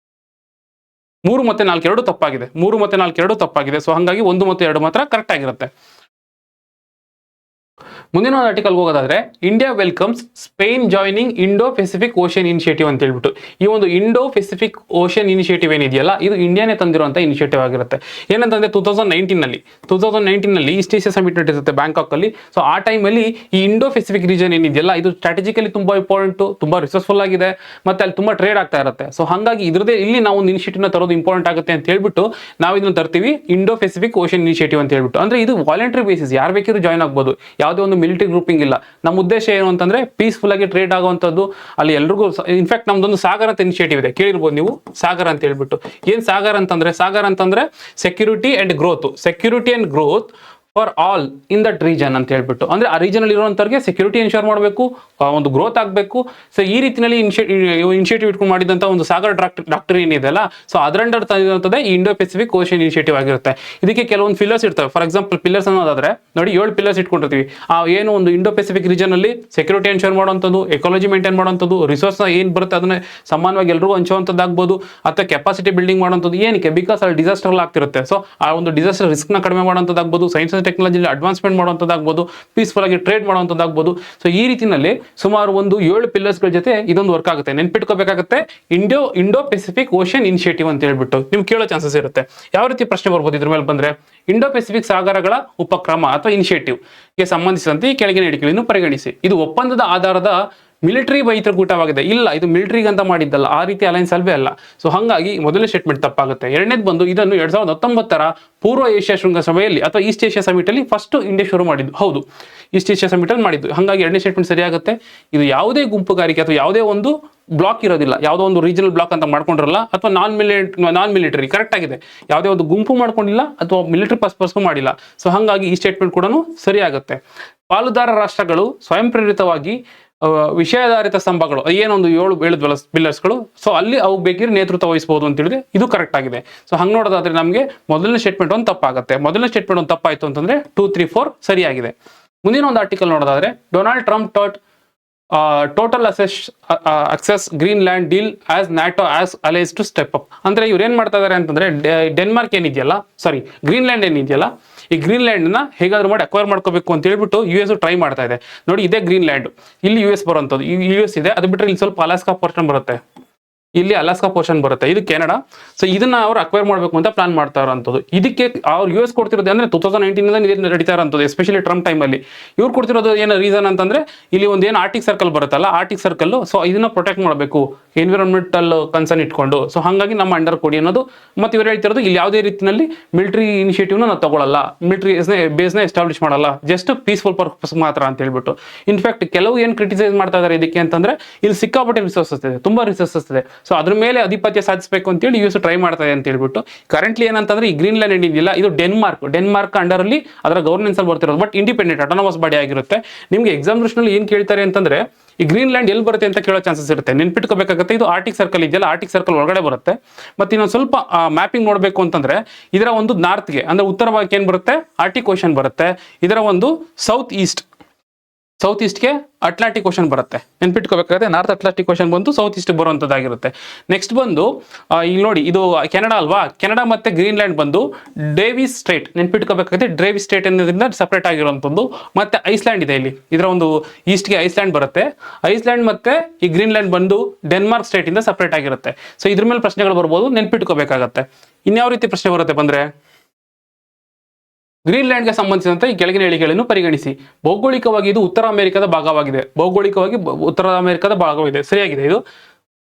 [SPEAKER 1] 3 ಮತ್ತು 4 ಎರಡು ತಪ್ಪಾಗಿದೆ. 3 ಮತ್ತು 4 ಎರಡು ತಪ್ಪಾಗಿದೆ. ಸೊ ಹಾಗಾಗಿ 1 ಮತ್ತು 2 ಮಾತ್ರ ಕರೆಕ್ಟ್ ಆಗಿರುತ್ತೆ. ಮುಂದಿನ ಆರ್ಟಿಕಲ್ ಹೋಗೋದಾದ್ರೆ, India welcomes Spain joining Indo Pacific Ocean initiative ಅಂತ ಹೇಳ್ಬಿಟ್ಟು. ಈ ಒಂದು ಇಂಡೋ ಪೆಸಿಫಿಕ್ ಓಷನ್ ಇನಿಷಿಯೇಟಿವ್ ಏನಿದೆಯಲ್ಲ, ಇದು ಇಂಡಿಯಾನೇ ತಂದಿರುವಂತ ಇನಿಷಿಯೇಟಿವ್ ಆಗಿರುತ್ತೆ. ಏನಂತಂದ್ರೆ 2019ನಲ್ಲಿ ಈಸ್ಟ್ ಏಷ್ಯಾ ಸಮಿಟ್ ನಡೆಸುತ್ತೆ ಬ್ಯಾಂಕಾಕ್ ಅಲ್ಲಿ. ಸೊ ಆ ಟೈಮಲ್ಲಿ ಈ ಇಂಡೋ ಪೆಸಿಫಿಕ್ ರೀಜನ್ ಏನಿದೆಯಲ್ಲ, ಇದು ಸ್ಟ್ರಾಟಜಿಕಲಿ ತುಂಬಾ ಇಂಪಾರ್ಟೆಂಟ್, ತುಂಬಾ ರಿಸೋರ್ಸ್ಫುಲ್ ಆಗಿದೆ, ಮತ್ತೆ ಅಲ್ಲಿ ತುಂಬಾ ಟ್ರೇಡ್ ಆಗ್ತಾ ಇರುತ್ತೆ. ಸೊ ಹಾಗಾಗಿ ಇದ್ರದೇ ಇಲ್ಲಿ ನಾವು ಒಂದು ಇನಿಷಿಯೇಟಿವ್ ನ ತರೋದು ಇಂಪಾರ್ಟೆಂಟ್ ಆಗುತ್ತೆ ಅಂತ ಹೇಳ್ಬಿಟ್ಟು ನಾವು ಇದನ್ನ ತರ್ತೀವಿ, ಇಂಡೋ ಪೆಸಿಫಿಕ್ ಓಷನ್ ಇನಿಷಿಯೇಟಿವ್ ಅಂತ ಹೇಳ್ಬಿಟ್ಟು. ಅಂದ್ರೆ ಇದು ವಾಲಂಟರಿ ಬೇಸಿಸ್, ಯಾರು ಬೇಕಿದ್ರು ಜಾಯ್ನ್ ಆಗ್ಬೋದು, ಯಾವುದೇ ಒಂದು ಮಿಲಿಟರಿ ಗ್ರೂಪಿಂಗ್ ಇಲ್ಲ. ನಮ್ಮ ಉದ್ದೇಶ ಏನು ಅಂತಂದ್ರೆ ಪೀಸ್ಫುಲ್ ಆಗಿ ಟ್ರೇಡ್ ಆಗುವಂತದ್ದು, ಅಲ್ಲಿ ಎಲ್ರಿಗೂ. ಇನ್ಫ್ಯಾಕ್ಟ್ ನಮ್ದೊಂದು ಸಾಗರ್ ಅಂತ ಇನಿಷಿಯೇಟಿವ್ ಇದೆ, ಕೇಳಿರ್ಬೋದು ನೀವು, ಸಾಗರ್ ಅಂತ ಹೇಳ್ಬಿಟ್ಟು. ಏನ್ ಸಾಗರ್ ಅಂತಂದ್ರೆ security and growth for all in that region ಅಂತ ಹೇಳ್ಬಿಟ್ಟು. ಅಂದ್ರೆ ಆ ರೀಜನ್ ಅಲ್ಲಿ ಇರುವಂತವ್ರಿಗೆ ಸೆಕ್ಯೂರಿಟಿ ಎನ್ಶೋರ್ ಮಾಡಬೇಕು, ಒಂದು ಗ್ರೋತ್ ಆಗಬೇಕು. ಸೊ ಈ ರೀತಿಯಲ್ಲಿ ಇನಿಷಿಯೇಟಿವ್ ಇಟ್ಕೊಂಡು ಮಾಡಿದಂತ ಒಂದು ಸಾಗರ್ ಡಾಕ್ಟರ್ ಏನಿದೆ ಅಲ್ಲ, ಸೊ ಅದರ ಅಂಡರ್ ತಂದಿರುವಂತದ್ದೇ ಈ ಇಂಡೋ ಪೆಸಿಫಿಕ್ ಓಷನ್ ಇನಿಷಿಯೇಟಿವ್ ಆಗಿರುತ್ತೆ. ಇದಕ್ಕೆ ಕೆಲವೊಂದು ಪಿಲ್ಲರ್ಸ್ ಇರ್ತವೆ. ಫಾರ್ ಎಕ್ಸಾಂಪಲ್ ಪಿಲ್ಲರ್ಸ್ ಅನ್ನೋದಾದ್ರೆ ನೋಡಿ, 7 ಪಿಲ್ಲರ್ಸ್ ಇಟ್ಕೊಂಡಿರ್ತೀವಿ. ಆ ಏನು ಒಂದು ಇಂಡೋ ಪೆಸಿಫಿಕ್ ರೀಜನ್ ಅಲ್ಲಿ ಸೆಕ್ಯೂರಿಟಿ ಎನ್ಶೋರ್ ಮಾಡುವಂಥದ್ದು, ಎಕಾಲಜಿ ಮೇಂಟೈನ್ ಮಾಡುವಂಥದ್ದು, ರಿಸೋರ್ಸ್ ಏನ್ ಬರುತ್ತೆ ಅದನ್ನ ಸಮಾನವಾಗಿ ಎಲ್ರಿಗೂ ಹಂಚುವಂಥದ್ದಾಗ್ಬೋದು, ಅಥವಾ ಕೆಪಾಸಿಟಿ ಬಿಲ್ಡಿಂಗ್ ಮಾಡುವಂಥದ್ದು. ಏನಕ್ಕೆ? ಬಿಕಾಸ್ ಅಲ್ಲಿ ಡಿಸಾಸ್ಟರ್ ಆಗ್ತಿರುತ್ತೆ. ಸೊ ಆ ಒಂದು ಡಿಸಾಸ್ಟರ್ ರಿಸ್ಕ್ ನ ಕಡಿಮೆ ಮಾಡುವಂಥದ್ದಾಗ್ಬೋದು, ಸೈನ್ಸ್ ಟೆಕ್ನಾಲಜಿ ಅಡ್ವಾನ್ಸ್ಮೆಂಟ್ ಮಾಡುವಂಥದ್ದಾಗ್ಬೋದು, ಪೀಸ್ಫುಲ್ ಆಗಿ ಟ್ರೇಡ್ ಮಾಡುವಂಥದ್ದಾಗ್ಬೋದು. ಸೊ ಈ ರೀತಿಯಲ್ಲಿ ಸುಮಾರು ಒಂದು 7 ಪಿಲ್ಲರ್ಸ್ಗಳ ಜೊತೆ ಇದೊಂದು ವರ್ಕ್ ಆಗುತ್ತೆ. ನೆನ್ಪಿಟ್ಕೋಬೇಕಾಗುತ್ತೆ, ಇಂಡೋ ಪೆಸಿಫಿಕ್ ಓಷನ್ ಇನಿಷಿಯೇಟಿವ್ ಅಂತ ಹೇಳ್ಬಿಟ್ಟು. ನಿಮ್ಗೆ ಕೇಳೋ ಚಾನ್ಸಸ್ ಇರುತ್ತೆ. ಯಾವ ರೀತಿ ಪ್ರಶ್ನೆ ಬರ್ಬೋದು ಇದ್ರ ಮೇಲೆ ಬಂದ್ರೆ? ಇಂಡೋ ಪೆಸಿಫಿಕ್ ಸಾಗರಗಳ ಉಪಕ್ರಮ ಅಥವಾ ಇನಿಷಿಯೇಟಿವ್ ಗೆ ಸಂಬಂಧಿಸಿದಂತೆ ಈ ಕೆಳಗಿನ ಹೇಳಿಕೆಗಳನ್ನು ಪರಿಗಣಿಸಿ. ಇದು ಒಪ್ಪಂದದ ಆಧಾರದ ಮಿಲಿಟರಿ ಮೈತ್ರಿಕೂಟವಾಗಿದೆ. ಇಲ್ಲ, ಇದು ಮಿಲಿಟರಿಗೆ ಅಂತ ಮಾಡಿದ್ದಲ್ಲ, ಆ ರೀತಿ ಅಲೈನ್ಸ್ ಅಲ್ವೇ ಅಲ್ಲ. ಸೊ ಹಾಗಾಗಿ ಮೊದಲನೇ ಸ್ಟೇಟ್ಮೆಂಟ್ ತಪ್ಪಾಗುತ್ತೆ. 2ನೇದು ಬಂದು ಇದನ್ನು 2019ರ ಪೂರ್ವ ಏಷ್ಯಾ ಶೃಂಗಸಭೆಯಲ್ಲಿ ಅಥವಾ ಈಸ್ಟ್ ಏಷ್ಯಾ ಸಮಿಟ್ ಅಲ್ಲಿ ಫಸ್ಟ್ ಇಂಡಿಯಾ ಶುರು ಮಾಡಿದ್ದು. ಹೌದು, ಈಸ್ಟ್ ಏಷ್ಯಾ ಸಮಿಟ್ ಅಲ್ಲಿ ಮಾಡಿದ್ದು. ಹಾಗಾಗಿ 2ನೇ ಸ್ಟೇಟ್ಮೆಂಟ್ ಸರಿಯಾಗುತ್ತೆ. ಇದು ಯಾವುದೇ ಗುಂಪುಗಾರಿಕೆ ಅಥವಾ ಯಾವುದೇ ಒಂದು ಬ್ಲಾಕ್ ಇರೋದಿಲ್ಲ, ಯಾವುದೋ ಒಂದು ರೀಜನಲ್ ಬ್ಲಾಕ್ ಅಂತ ಮಾಡ್ಕೊಂಡಿರಲ್ಲ, ಅಥವಾ ನಾನ್ ಮಿಲಿಟರಿ ಕರೆಕ್ಟ್ ಆಗಿದೆ. ಯಾವುದೇ ಒಂದು ಗುಂಪು ಮಾಡ್ಕೊಂಡಿಲ್ಲ ಅಥವಾ ಮಿಲಿಟರಿ ಪರ್ಪಸ್ಗೂ ಮಾಡಿಲ್ಲ. ಸೊ ಹಾಗಾಗಿ ಈ ಸ್ಟೇಟ್ಮೆಂಟ್ ಕೂಡ ಸರಿಯಾಗುತ್ತೆ. ಪಾಲುದಾರ ರಾಷ್ಟ್ರಗಳು ಸ್ವಯಂ ಪ್ರೇರಿತವಾಗಿ ವಿಷಯಾಧಾರಿತ ಸ್ತಂಭಗಳು ಏನೊಂದು 7 ಪಿಲ್ಲರ್ಸ್ಗಳು, ಸೊ ಅಲ್ಲಿ ಅವು ಬೇಕಿದ್ರೆ ನೇತೃತ್ವ ವಹಿಸಬಹುದು ಅಂತ ಹೇಳಿದ್ರೆ ಇದು ಕರೆಕ್ಟ್ ಆಗಿದೆ. ಸೊ ಹಂಗೆ ನೋಡೋದಾದ್ರೆ ನಮಗೆ ಮೊದಲನೇ ಸ್ಟೇಟ್ಮೆಂಟ್ ಒಂದು ತಪ್ಪಾಗುತ್ತೆ. ಮೊದಲನೇ ಸ್ಟೇಟ್ಮೆಂಟ್ ಒಂದು ತಪ್ಪಾಯ್ತು ಅಂತಂದ್ರೆ 2, 3, 4 ಸರಿಯಾಗಿದೆ. ಮುಂದಿನ ಒಂದು ಆರ್ಟಿಕಲ್ ನೋಡೋದಾದ್ರೆ Donald Trump total access Greenland deal as NATO as allies to step up. ಅಂದ್ರೆ ಇವ್ರು ಏನ್ ಮಾಡ್ತಾ ಇದಾರೆ ಅಂತಂದ್ರೆ ಡೆನ್ಮಾರ್ಕ್ ಏನಿದೆಯಲ್ಲ, ಗ್ರೀನ್ಲ್ಯಾಂಡ್ ಏನಿದೆಯಲ್ಲ, ಈ ಗ್ರೀನ್ಲ್ಯಾಂಡ್ ನ ಹೇಗಾದ್ರೂ ಮಾಡಿ ಅಕ್ವೈರ್ ಮಾಡ್ಕೋಬೇಕು ಅಂತ ಹೇಳ್ಬಿಟ್ಟು US ಟ್ರೈ ಮಾಡ್ತಾ ಇದೆ. ನೋಡಿ, ಇದೇ ಗ್ರೀನ್ಲ್ಯಾಂಡ್, ಇಲ್ಲಿ US ಬರುವಂತದ್ದು, US ಇದೆ. ಅದು ಬಿಟ್ಟರೆ ಇಲ್ಲಿ ಸ್ವಲ್ಪ ಅಲಾಸ್ಕಾ ಪೋರ್ಷನ್ ಬರುತ್ತೆ, ಇಲ್ಲಿ ಅಲಾಸ್ಕಾ ಪೋರ್ಷನ್ ಬರುತ್ತೆ, ಇದು ಕೆನಡಾ. ಸೊ ಇದನ್ನ ಅವ್ರು ಅಕ್ವೈರ್ ಮಾಡಬೇಕು ಅಂತ ಪ್ಲಾನ್ ಮಾಡ್ತಾ ಇರೋಂಥದ್ದು. ಇದಕ್ಕೆ ಅವ್ರು US ಕೊಡ್ತಿರೋದು ಅಂದ್ರೆ 2019 ನಡೀತಾ ಇರೋಂಥದ್ದು, ಎಸ್ಪೆಷಲಿ ಟ್ರಂಪ್ ಟೈಮಲ್ಲಿ. ಇವ್ರು ಕೊಡ್ತಿರೋದು ಏನು ರೀಸನ್ ಅಂತಂದ್ರೆ ಇಲ್ಲಿ ಒಂದು ಏನು ಆರ್ಟಿಕ್ ಸರ್ಕಲ್ ಬರುತ್ತಲ್ಲ, ಆರ್ಟಿಕ್ ಸರ್ಕಲ್, ಸೊ ಇದನ್ನ ಪ್ರೊಟೆಕ್ಟ್ ಮಾಡಬೇಕು ಎನ್ವಿರಾನ್ಮೆಂಟಲ್ ಕನ್ಸರ್ನ್ ಇಟ್ಕೊಂಡು, ಸೊ ಹಾಗಾಗಿ ನಮ್ಮ ಅಂಡರ್ ಕೊಡಿ ಅನ್ನೋದು. ಮತ್ತೆ ಇವ್ರು ಹೇಳ್ತಿರೋದು ಇಲ್ಲಿ ಯಾವುದೇ ರೀತಿಯಲ್ಲಿ ಮಿಲಿಟರಿ ಇನಿಷಿಯೇಟಿವ್ನ ನಾವು ತಗೊಳ್ಳಲ್ಲ, ಮಿಲಿಟರಿ ಬೇಸ್ನ ಎಸ್ಟಾಬ್ಲಿಷ್ ಮಾಡಲ್ಲ, ಜಸ್ಟ್ ಪೀಸ್ಫುಲ್ ಪರ್ಪಸ್ ಮಾತ್ರ ಅಂತ ಹೇಳ್ಬಿಟ್ಟು. ಇನ್ಫ್ಯಾಕ್ಟ್ ಕೆಲವು ಏನು ಕ್ರಿಟಿಸೈಸ್ ಮಾಡ್ತಾ ಇದ್ದಾರೆ ಇದಕ್ಕೆ ಅಂತಂದ್ರೆ ಇಲ್ಲಿ ಸಿಕ್ಕಾಪಟ್ಟೆ ರಿಸೋರ್ಸಸ್ ಇದೆ, ತುಂಬಾ ರಿಸೋರ್ಸಸ್ ಇದೆ. ಸೊ ಅದ್ರ ಮೇಲೆ ಅಧಿಪತ್ಯ ಸಾಧಿಸಬೇಕು ಅಂತೇಳಿ US ಟ್ರೈ ಮಾಡ್ತಾ ಇದೆ ಅಂತ ಹೇಳ್ಬಿಟ್ಟು. ಕರೆಂಟ್ಲಿ ಏನಂತಂದ್ರೆ ಈ ಗ್ರೀನ್ಲ್ಯಾಂಡ್ ಏನಿದೆಯಲ್ಲ, ಇದು ಡೆನ್ಮಾರ್ಕ್ ಅಂಡರ್ ಅಲ್ಲಿ ಅದರ ಗವರ್ನೆನ್ಸ್ ಅಲ್ಲಿ ಬರ್ತಿರೋದು, ಬಟ್ ಇಂಡಿಪೆಂಡೆಂಟ್ ಅಟಾನಮಸ್ ಬಾಡಿ ಆಗಿರುತ್ತೆ. ನಿಮ್ಗೆ ಎಕ್ಸಾಮ್ ದೃಷ್ಟಿಯಲ್ಲಿ ಏನ್ ಕೇಳ್ತಾರೆ ಅಂತಂದ್ರೆ ಈ ಗ್ರೀನ್ಲ್ಯಾಂಡ್ ಎಲ್ಲಿ ಬರುತ್ತೆ ಅಂತ ಕೇಳೋ ಚಾನ್ಸಸ್ ಇರುತ್ತೆ. ನೆನ್ಪಿಟ್ಕೋಬೇಕಾಗುತ್ತೆ, ಇದು ಆರ್ಟಿಕ್ ಸರ್ಕಲ್ ಇದೆಯಲ್ಲ, ಆರ್ಟಿಕ್ ಸರ್ಕಲ್ ಒಳಗಡೆ ಬರುತ್ತೆ. ಮತ್ತೆ ಇನ್ನೊಂದು ಸ್ವಲ್ಪ ಮ್ಯಾಪಿಂಗ್ ನೋಡಬೇಕು ಅಂತಂದ್ರೆ ಇದರ ಒಂದು ನಾರ್ತ್ಗೆ ಅಂದ್ರೆ ಉತ್ತರ ಭಾಗಕ್ಕೆ ಏನ್ ಬರುತ್ತೆ, ಆರ್ಟಿಕ್ ಓಷನ್ ಬರುತ್ತೆ. ಇದರ ಒಂದು ಸೌತ್ ಈಸ್ಟ್ಗೆ ಅಟ್ಲಾಂಟಿಕ್ ಓಷನ್ ಬರುತ್ತೆ. ನೆನ್ಪಿಟ್ಕೋಬೇಕಾಗುತ್ತೆ, ನಾರ್ತ್ ಅಟ್ಲಾಂಟಿಕ್ ಓಷನ್ ಬಂದು ಸೌತ್ ಈಸ್ಟ್ ಬರುವಂತದ್ದಾಗಿರುತ್ತೆ. ನೆಕ್ಸ್ಟ್ ಬಂದು ಇಲ್ಲಿ ನೋಡಿ, ಇದು ಕೆನಡಾ ಅಲ್ವಾ, ಕೆನಡಾ ಮತ್ತೆ ಗ್ರೀನ್ಲ್ಯಾಂಡ್ ಬಂದು ಡೇವಿಸ್ ಸ್ಟೇಟ್, ನೆನ್ಪಿಟ್ಕೋಬೇಕಾಗುತ್ತೆ, ಡೇವಿಸ್ ಸ್ಟೇಟ್ ಅನ್ನೋದ್ರಿಂದ ಸಪರೇಟ್ ಆಗಿರುವಂತದ್ದು. ಮತ್ತೆ ಐಸ್ಲ್ಯಾಂಡ್ ಇದೆ, ಇಲ್ಲಿ ಇದರ ಒಂದು ಈಸ್ಟ್ಗೆ ಐಸ್ಲ್ಯಾಂಡ್ ಬರುತ್ತೆ. ಐಸ್ಲ್ಯಾಂಡ್ ಮತ್ತೆ ಈ ಗ್ರೀನ್ಲ್ಯಾಂಡ್ ಬಂದು ಡೆನ್ಮಾರ್ಕ್ ಸ್ಟೇಟ್ ಇಂದ ಸಪರೇಟ್ ಆಗಿರುತ್ತೆ. ಸೊ ಇದ್ರ ಮೇಲೆ ಪ್ರಶ್ನೆಗಳು ಬರ್ಬೋದು, ನೆನ್ಪಿಟ್ಕೋಬೇಕಾಗತ್ತೆ. ಇನ್ಯಾವ ರೀತಿ ಪ್ರಶ್ನೆ ಬರುತ್ತೆ ಬಂದ್ರೆ, ಗ್ರೀನ್ಲ್ಯಾಂಡ್ಗೆ ಸಂಬಂಧಿಸಿದಂತೆ ಈ ಕೆಳಗಿನ ಹೇಳಿಕೆಗಳನ್ನು ಪರಿಗಣಿಸಿ. ಭೌಗೋಳಿಕವಾಗಿ ಇದು ಉತ್ತರ ಅಮೆರಿಕದ ಭಾಗವಾಗಿದೆ. ಭೌಗೋಳಿಕವಾಗಿ ಉತ್ತರ ಅಮೆರಿಕದ ಭಾಗವಿದೆ, ಸರಿಯಾಗಿದೆ ಇದು,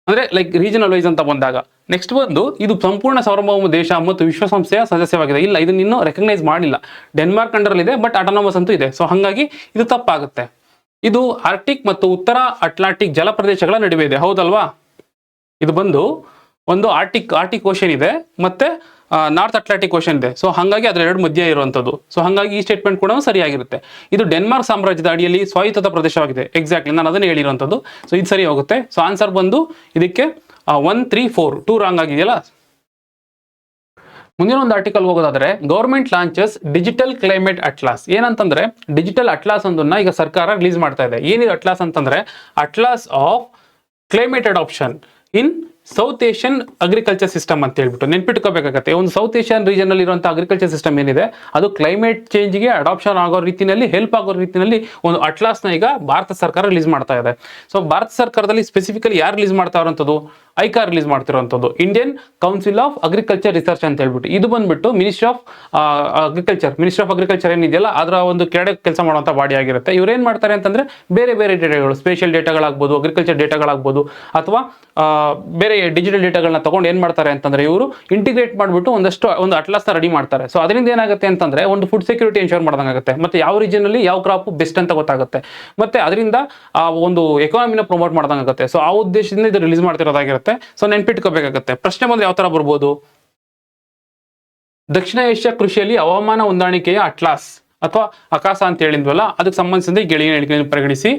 [SPEAKER 1] ಅಂದ್ರೆ ಲೈಕ್ ರೀಜನಲ್ ವೈಸ್ ಅಂತ ಬಂದಾಗ. ನೆಕ್ಸ್ಟ್ ಬಂದು ಇದು ಸಂಪೂರ್ಣ ಸಾರ್ವಭೌಮ ದೇಶ ಮತ್ತು ವಿಶ್ವಸಂಸ್ಥೆಯ ಸದಸ್ಯವಾಗಿದೆ. ಇಲ್ಲ, ಇದನ್ನ ಇನ್ನೂ ರೆಕಗ್ನೈಸ್ ಮಾಡಿಲ್ಲ. ಡೆನ್ಮಾರ್ಕ್ ಅಂಡರ್ ಇದೆ, ಬಟ್ ಅಟಾನಮಸ್ ಅಂತೂ ಇದೆ. ಸೊ ಹಾಗಾಗಿ ಇದು ತಪ್ಪಾಗುತ್ತೆ. ಇದು ಆರ್ಟಿಕ್ ಮತ್ತು ಉತ್ತರ ಅಟ್ಲಾಂಟಿಕ್ ಜಲ ಪ್ರದೇಶಗಳ ನಡುವೆ ಇದೆ, ಹೌದಲ್ವಾ? ಇದು ಬಂದು ಒಂದು ಆರ್ಟಿಕ್ ಓಷನ್ ಇದೆ, ಮತ್ತೆ ನಾರ್ತ್ ಅಟ್ಲಾಂಟಿಕ್ ಓಷನ್ ಇದೆ. ಸೊ ಹಾಗಾಗಿ ಅದರ ಎರಡು ಮಧ್ಯ ಇರುವಂಥದ್ದು. ಸೊ ಹಾಗಾಗಿ ಈ ಸ್ಟೇಟ್ಮೆಂಟ್ ಕೂಡ ಸರಿಯಾಗಿರುತ್ತೆ. ಇದು ಡೆನ್ಮಾರ್ಕ್ ಸಾಮ್ರಾಜ್ಯದ ಅಡಿಯಲ್ಲಿ ಸ್ವಾಯತ್ತ ಪ್ರದೇಶವಾಗಿದೆ. ಎಕ್ಸಾಕ್ಟ್ಲಿ ನಾನು ಅದನ್ನೇ ಹೇಳಿರುವಂಥದ್ದು. ಸೊ ಇದು ಸರಿ ಹೋಗುತ್ತೆ. ಸೊ ಆನ್ಸರ್ ಬಂದು ಇದಕ್ಕೆ 1, 3, 4 2 ರಾಂಗ್ ಆಗಿದೆಯಲ್ಲ. ಮುಂದಿನ ಒಂದು ಆರ್ಟಿಕಲ್ ಹೋಗೋದಾದ್ರೆ government launches digital climate atlas. ಏನಂತಂದ್ರೆ ಡಿಜಿಟಲ್ ಅಟ್ಲಾಸ್ ಒಂದನ್ನ ಈಗ ಸರ್ಕಾರ ರಿಲೀಸ್ ಮಾಡ್ತಾ ಇದೆ. ಏನಿದೆ ಅಟ್ಲಾಸ್ ಅಂತಂದ್ರೆ atlas of climate adoption in south Asian agriculture system ಅಂತ ಹೇಳ್ಬಿಟ್ಟು ನೆನ್ಪಿಟ್ಕೋಬೇಕಾಗತ್ತೆ. ಒಂದು ಸೌತ್ ಏಷ್ಯನ್ ರೀಜನ್ ಅಲ್ಲಿ ಇರುವಂತಹ ಅಗ್ರಿಕಲ್ಚರ್ ಸಿಸ್ಟಮ್ ಏನಿದೆ ಅದು ಕ್ಲೈಮೇಟ್ ಚೇಂಜ್ಗೆ ಅಡಾಪ್ಷನ್ ಆಗೋ ರೀತಿಯಲ್ಲಿ ಹೆಲ್ಪ್ ಆಗೋ ರೀತಿಯಲ್ಲಿ ಒಂದು ಅಟ್ಲಾಸ್ನ ಈಗ ಭಾರತ ಸರ್ಕಾರ ರಿಲೀಸ್ ಮಾಡ್ತಾ ಇದೆ. ಸೊ ಭಾರತ ಸರ್ಕಾರದಲ್ಲಿ ಸ್ಪೆಸಿಫಿಕಲಿ ಯಾರು ರಿಲೀಸ್ ಮಾಡ್ತಾ ಇರೋಂಥದ್ದು, ಐಕಾರ್ ರಿಲೀಸ್ ಮಾಡ್ತಿರುವಂಥದ್ದು, Indian council of agriculture research ಅಂತ ಹೇಳ್ಬಿಟ್ಟು. ಇದು ಬಂದ್ಬಿಟ್ಟು ಮಿನಿಸ್ಟ್ರಿ ಆಫ್ ಅಗ್ರಿಕಲ್ಚರ್ ಏನಿದೆಯಲ್ಲ ಅದರ ಒಂದು ಕೆಳಗಡೆ ಕೆಲಸ ಮಾಡುವಂಥ ಬಾಡಿ ಆಗಿರುತ್ತೆ. ಇವ್ರು ಏನ್ ಮಾಡ್ತಾರೆ ಅಂತಂದ್ರೆ ಬೇರೆ ಬೇರೆ ಡೇಟಾಗಳು, ಸ್ಪೇಷಿಯಲ್ ಡೇಟಾಗಳಾಗ್ಬೋದು, ಅಗ್ರಿಕಲ್ಚರ್ ಡೇಟಾಗಳಾಗ್ಬೋದು, ಅಥವಾ ಬೇರೆ ಡಿಜಿಟಲ್ ಡೇಟಾಗಳನ್ನ ತಗೊಂಡು ಏನ್ ಮಾಡ್ತಾರೆ ಅಂತಂದ್ರೆ ಇವರು ಇಂಟಿಗ್ರೇಟ್ ಮಾಡಿಬಿಟ್ಟು ಒಂದು ಅಟ್ಲಾಸ್ನ ರೆಡಿ ಮಾಡ್ತಾರೆ. ಸೊ ಅದರಿಂದ ಏನಾಗುತ್ತೆ ಅಂತಂದ್ರೆ ಒಂದು ಫುಡ್ ಸೆಕ್ಯೂರಿಟಿ ಎನ್ಶೋರ್ ಮಾಡ್ದಂಗಾಗುತ್ತೆ, ಮತ್ತೆ ಯಾವ ರೀಜನ್ ಅಲ್ಲಿ ಯಾವ ಕ್ರಾಪ್ ಬೆಸ್ಟ್ ಅಂತ ಗೊತ್ತಾಗುತ್ತೆ, ಮತ್ತೆ ಅದರಿಂದ ಒಂದು ಎಕಾನಮಿನ ಪ್ರಮೋಟ್ ಮಾಡ್ದಂಗಾಗುತ್ತೆ. ಸೊ ಆ ಉದ್ದೇಶದಿಂದ ಇದು ರಿಲೀಸ್ ಮಾಡ್ತಿರೋದಾಗಿರುತ್ತೆ. ಸೊ ನೆನ್ಪಿಟ್ಕೋಬೇಕಾಗುತ್ತೆ. ಪ್ರಶ್ನೆ ಬಂದ್ರೆ ಯಾವ ತರ ಬರ್ಬೋದು, ದಕ್ಷಿಣ ಏಷ್ಯಾ ಕೃಷಿಯಲ್ಲಿ ಹವಾಮಾನ ಹೊಂದಾಣಿಕೆಯ ಅಟ್ಲಾಸ್ ಅಥವಾ ಅಕಾಸ ಅಂತ ಹೇಳಿದ್ವಲ್ಲ, ಅದಕ್ಕೆ ಸಂಬಂಧಿಸಿದ ಗೆಳೆಯ ಹೇಳಿಕೆಯನ್ನು ಪರಿಗಣಿಸಿ.